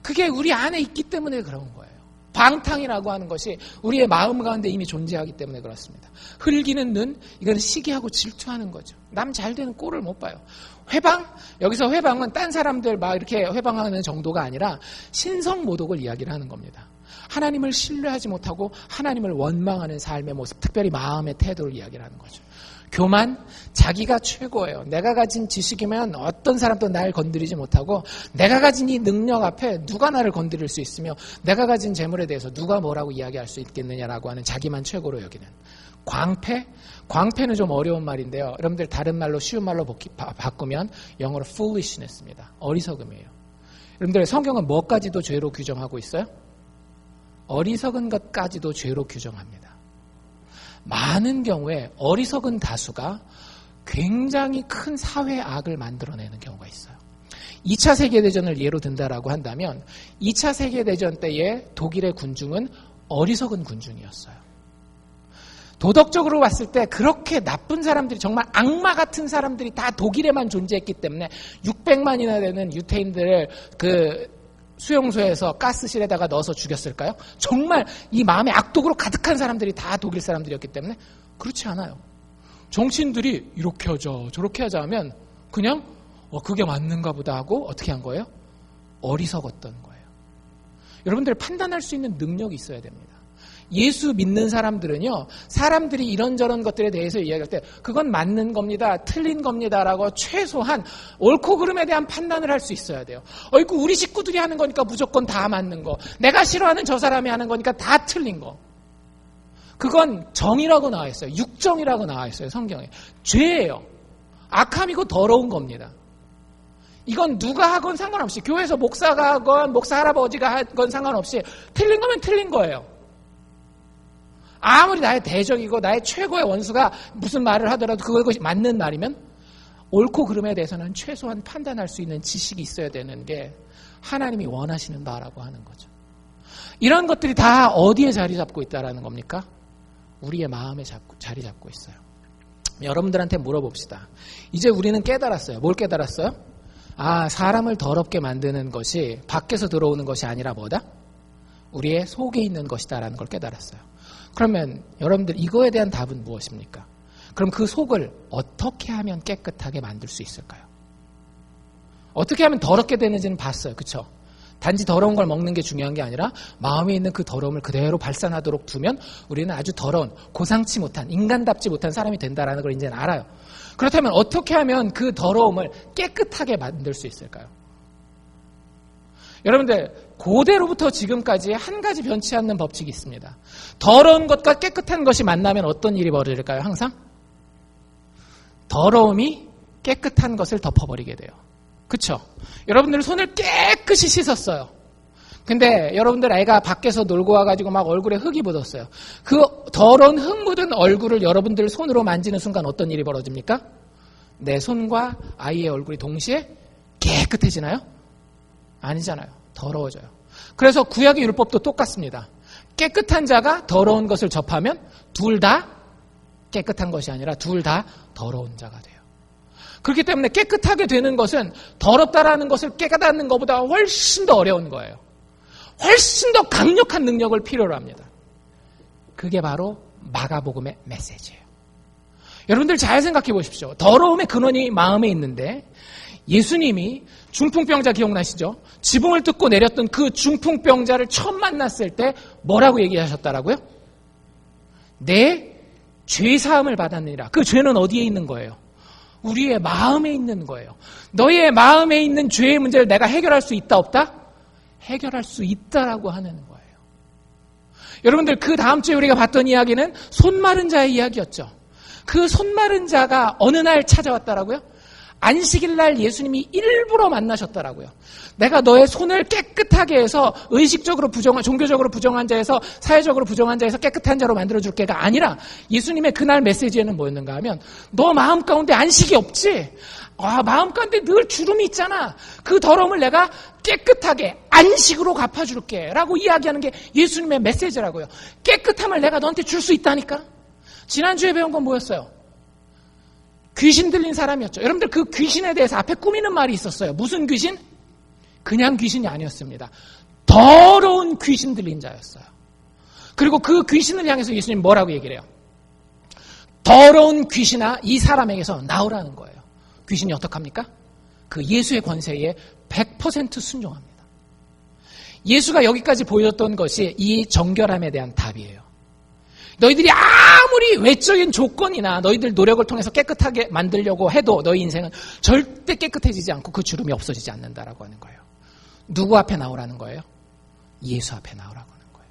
그게 우리 안에 있기 때문에 그런 거예요. 방탕이라고 하는 것이 우리의 마음 가운데 이미 존재하기 때문에 그렇습니다. 흘기는 눈, 이건 시기하고 질투하는 거죠. 남 잘 되는 꼴을 못 봐요. 회방, 여기서 회방은 딴 사람들 막 이렇게 회방하는 정도가 아니라 신성모독을 이야기를 하는 겁니다. 하나님을 신뢰하지 못하고 하나님을 원망하는 삶의 모습, 특별히 마음의 태도를 이야기를 하는 거죠. 교만, 자기가 최고예요. 내가 가진 지식이면 어떤 사람도 날 건드리지 못하고 내가 가진 이 능력 앞에 누가 나를 건드릴 수 있으며 내가 가진 재물에 대해서 누가 뭐라고 이야기할 수 있겠느냐라고 하는 자기만 최고로 여기는 광패? 광패는 좀 어려운 말인데요. 여러분들 다른 말로 쉬운 말로 바꾸면 영어로 foolishness입니다. 어리석음이에요. 여러분들 성경은 뭐까지도 죄로 규정하고 있어요? 어리석은 것까지도 죄로 규정합니다. 많은 경우에 어리석은 다수가 굉장히 큰 사회 악을 만들어내는 경우가 있어요. 2차 세계대전을 예로 든다라고 한다면 2차 세계대전 때의 독일의 군중은 어리석은 군중이었어요. 도덕적으로 봤을 때 그렇게 나쁜 사람들이 정말 악마 같은 사람들이 다 독일에만 존재했기 때문에 600만이나 되는 유태인들을 그 수용소에서 가스실에다가 넣어서 죽였을까요? 정말 이 마음에 악독으로 가득한 사람들이 다 독일 사람들이었기 때문에 그렇지 않아요. 정치인들이 이렇게 하자 저렇게 하자 하면 그냥 그게 맞는가 보다 하고 어떻게 한 거예요? 어리석었던 거예요. 여러분들 판단할 수 있는 능력이 있어야 됩니다. 예수 믿는 사람들은요, 사람들이 이런저런 것들에 대해서 이야기할 때 그건 맞는 겁니다, 틀린 겁니다라고 최소한 옳고 그름에 대한 판단을 할 수 있어야 돼요. 어이구 우리 식구들이 하는 거니까 무조건 다 맞는 거, 내가 싫어하는 저 사람이 하는 거니까 다 틀린 거. 그건 정이라고 나와 있어요. 육정이라고 나와 있어요. 성경에. 죄예요. 악함이고 더러운 겁니다. 이건 누가 하건 상관없이, 교회에서 목사가 하건 목사 할아버지가 하건 상관없이 틀린 거면 틀린 거예요. 아무리 나의 대적이고 나의 최고의 원수가 무슨 말을 하더라도 그것이 맞는 말이면 옳고 그름에 대해서는 최소한 판단할 수 있는 지식이 있어야 되는 게 하나님이 원하시는 바라고 하는 거죠. 이런 것들이 다 어디에 자리 잡고 있다라는 겁니까? 우리의 마음에 자리 잡고 있어요. 여러분들한테 물어봅시다. 이제 우리는 깨달았어요. 뭘 깨달았어요? 아, 사람을 더럽게 만드는 것이 밖에서 들어오는 것이 아니라 뭐다? 우리의 속에 있는 것이다라는 걸 깨달았어요. 그러면 여러분들 이거에 대한 답은 무엇입니까? 그럼 그 속을 어떻게 하면 깨끗하게 만들 수 있을까요? 어떻게 하면 더럽게 되는지는 봤어요. 그렇죠? 단지 더러운 걸 먹는 게 중요한 게 아니라 마음에 있는 그 더러움을 그대로 발산하도록 두면 우리는 아주 더러운, 고상치 못한, 인간답지 못한 사람이 된다는 걸 이제는 알아요. 그렇다면 어떻게 하면 그 더러움을 깨끗하게 만들 수 있을까요? 여러분들, 고대로부터 지금까지 한 가지 변치 않는 법칙이 있습니다. 더러운 것과 깨끗한 것이 만나면 어떤 일이 벌어질까요? 항상? 더러움이 깨끗한 것을 덮어버리게 돼요. 그쵸? 여러분들 손을 깨끗이 씻었어요. 근데 여러분들 애가 밖에서 놀고 와가지고 막 얼굴에 흙이 묻었어요. 그 더러운 흙 묻은 얼굴을 여러분들 손으로 만지는 순간 어떤 일이 벌어집니까? 내 손과 아이의 얼굴이 동시에 깨끗해지나요? 아니잖아요. 더러워져요. 그래서 구약의 율법도 똑같습니다. 깨끗한 자가 더러운 것을 접하면 둘 다 깨끗한 것이 아니라 둘 다 더러운 자가 돼요. 그렇기 때문에 깨끗하게 되는 것은 더럽다라는 것을 깨닫는 것보다 훨씬 더 어려운 거예요. 훨씬 더 강력한 능력을 필요로 합니다. 그게 바로 마가복음의 메시지예요. 여러분들 잘 생각해 보십시오. 더러움의 근원이 마음에 있는데 예수님이 중풍병자 기억나시죠? 지붕을 뜯고 내렸던 그 중풍병자를 처음 만났을 때 뭐라고 얘기하셨다라고요? 내 죄사함을 받았느니라. 그 죄는 어디에 있는 거예요? 우리의 마음에 있는 거예요. 너희의 마음에 있는 죄의 문제를 내가 해결할 수 있다 없다? 해결할 수 있다라고 하는 거예요. 여러분들 그 다음 주에 우리가 봤던 이야기는 손 마른 자의 이야기였죠. 그 손 마른 자가 어느 날 찾아왔다라고요? 안식일 날 예수님이 일부러 만나셨더라고요. 내가 너의 손을 깨끗하게 해서 의식적으로 종교적으로 부정한 자에서 사회적으로 부정한 자에서 깨끗한 자로 만들어줄게가 아니라 예수님의 그날 메시지에는 뭐였는가 하면 너 마음 가운데 안식이 없지? 마음 가운데 늘 주름이 있잖아. 그 더러움을 내가 깨끗하게 안식으로 갚아줄게 라고 이야기하는 게 예수님의 메시지라고요. 깨끗함을 내가 너한테 줄 수 있다니까. 지난주에 배운 건 뭐였어요? 귀신 들린 사람이었죠. 여러분들 그 귀신에 대해서 앞에 꾸미는 말이 있었어요. 무슨 귀신? 그냥 귀신이 아니었습니다. 더러운 귀신 들린 자였어요. 그리고 그 귀신을 향해서 예수님 뭐라고 얘기를 해요? 더러운 귀신아 이 사람에게서 나오라는 거예요. 귀신이 어떡합니까? 그 예수의 권세에 100% 순종합니다. 예수가 여기까지 보여줬던 것이 이 정결함에 대한 답이에요. 너희들이 아무리 외적인 조건이나 너희들 노력을 통해서 깨끗하게 만들려고 해도 너희 인생은 절대 깨끗해지지 않고 그 주름이 없어지지 않는다라고 하는 거예요. 누구 앞에 나오라는 거예요? 예수 앞에 나오라고 하는 거예요.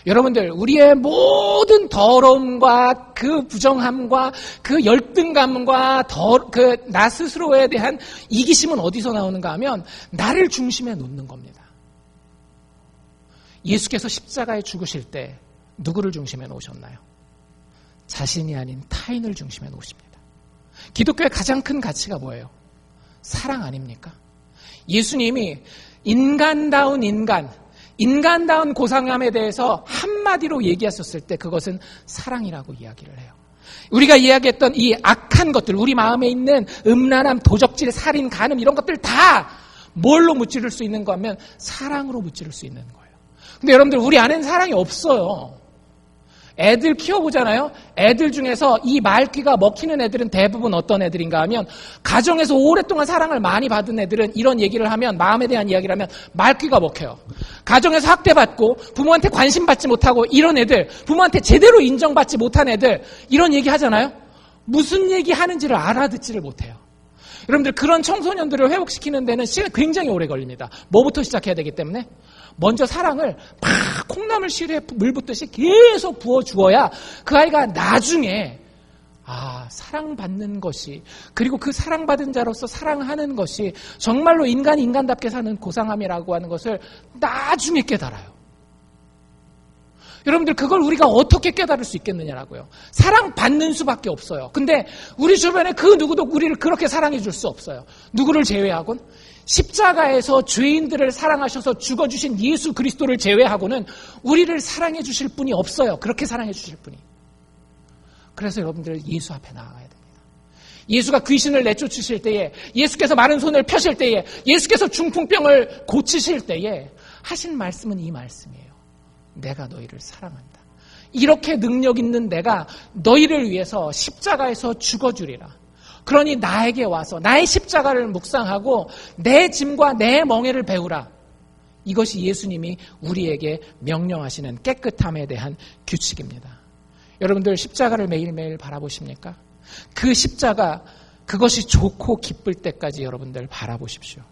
여러분들 우리의 모든 더러움과 그 부정함과 그 열등감과 그 나 스스로에 대한 이기심은 어디서 나오는가 하면 나를 중심에 놓는 겁니다. 예수께서 십자가에 죽으실 때 누구를 중심에 놓으셨나요? 자신이 아닌 타인을 중심에 놓으십니다. 기독교의 가장 큰 가치가 뭐예요? 사랑 아닙니까? 예수님이 인간다운 인간다운 고상함에 대해서 한마디로 얘기하셨을 때 그것은 사랑이라고 이야기를 해요. 우리가 이야기했던 이 악한 것들, 우리 마음에 있는 음란함, 도적질, 살인, 간음 이런 것들 다 뭘로 무찌를 수 있는 거 하면 사랑으로 무찌를 수 있는 거예요. 근데 여러분들 우리 안에는 사랑이 없어요. 애들 키워보잖아요. 애들 중에서 이 말귀가 먹히는 애들은 대부분 어떤 애들인가 하면 가정에서 오랫동안 사랑을 많이 받은 애들은 이런 얘기를 하면 마음에 대한 이야기를 하면 말귀가 먹혀요. 가정에서 학대받고 부모한테 관심 받지 못하고 이런 애들, 부모한테 제대로 인정받지 못한 애들 이런 얘기 하잖아요. 무슨 얘기 하는지를 알아듣지를 못해요. 여러분들 그런 청소년들을 회복시키는 데는 시간이 굉장히 오래 걸립니다. 뭐부터 시작해야 되기 때문에? 먼저 사랑을 막 콩나물 시루에 물 붓듯이 계속 부어주어야 그 아이가 나중에 사랑받는 것이 그리고 그 사랑받은 자로서 사랑하는 것이 정말로 인간이 인간답게 사는 고상함이라고 하는 것을 나중에 깨달아요. 여러분들 그걸 우리가 어떻게 깨달을 수 있겠느냐라고요. 사랑받는 수밖에 없어요. 근데 우리 주변에 그 누구도 우리를 그렇게 사랑해 줄 수 없어요. 누구를 제외하곤? 십자가에서 죄인들을 사랑하셔서 죽어주신 예수 그리스도를 제외하고는 우리를 사랑해 주실 분이 없어요. 그렇게 사랑해 주실 분이. 그래서 여러분들 예수 앞에 나아가야 됩니다. 예수가 귀신을 내쫓으실 때에, 예수께서 마른 손을 펴실 때에, 예수께서 중풍병을 고치실 때에 하신 말씀은 이 말씀이에요. 내가 너희를 사랑한다. 이렇게 능력 있는 내가 너희를 위해서 십자가에서 죽어주리라. 그러니 나에게 와서 나의 십자가를 묵상하고 내 짐과 내 멍에를 배우라. 이것이 예수님이 우리에게 명령하시는 깨끗함에 대한 규칙입니다. 여러분들 십자가를 매일매일 바라보십니까? 그 십자가, 그것이 좋고 기쁠 때까지 여러분들 바라보십시오.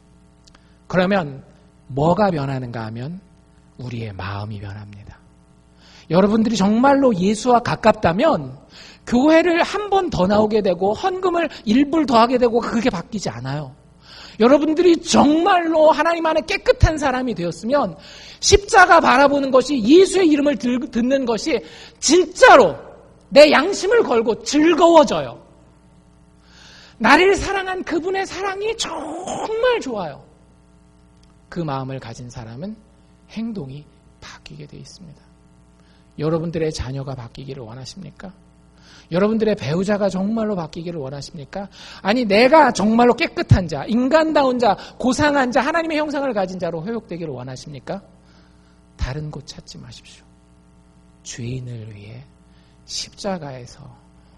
그러면 뭐가 변하는가 하면 우리의 마음이 변합니다. 여러분들이 정말로 예수와 가깝다면 교회를 한 번 더 나오게 되고 헌금을 1불 더 하게 되고 그게 바뀌지 않아요. 여러분들이 정말로 하나님 안에 깨끗한 사람이 되었으면 십자가 바라보는 것이, 예수의 이름을 듣는 것이 진짜로 내 양심을 걸고 즐거워져요. 나를 사랑한 그분의 사랑이 정말 좋아요. 그 마음을 가진 사람은 행동이 바뀌게 되어 있습니다. 여러분들의 자녀가 바뀌기를 원하십니까? 여러분들의 배우자가 정말로 바뀌기를 원하십니까? 아니, 내가 정말로 깨끗한 자, 인간다운 자, 고상한 자, 하나님의 형상을 가진 자로 회복되기를 원하십니까? 다른 곳 찾지 마십시오. 죄인을 위해 십자가에서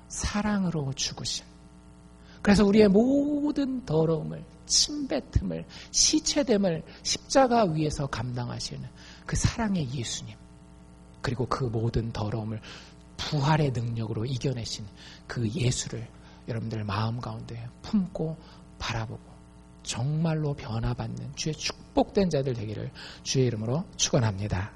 사랑으로 죽으신, 그래서 우리의 모든 더러움을, 침뱉음을, 시체됨을 십자가 위에서 감당하시는 그 사랑의 예수님, 그리고 그 모든 더러움을 부활의 능력으로 이겨내신 그 예수를 여러분들 마음 가운데 품고 바라보고 정말로 변화받는 주의 축복된 자들 되기를 주의 이름으로 축원합니다.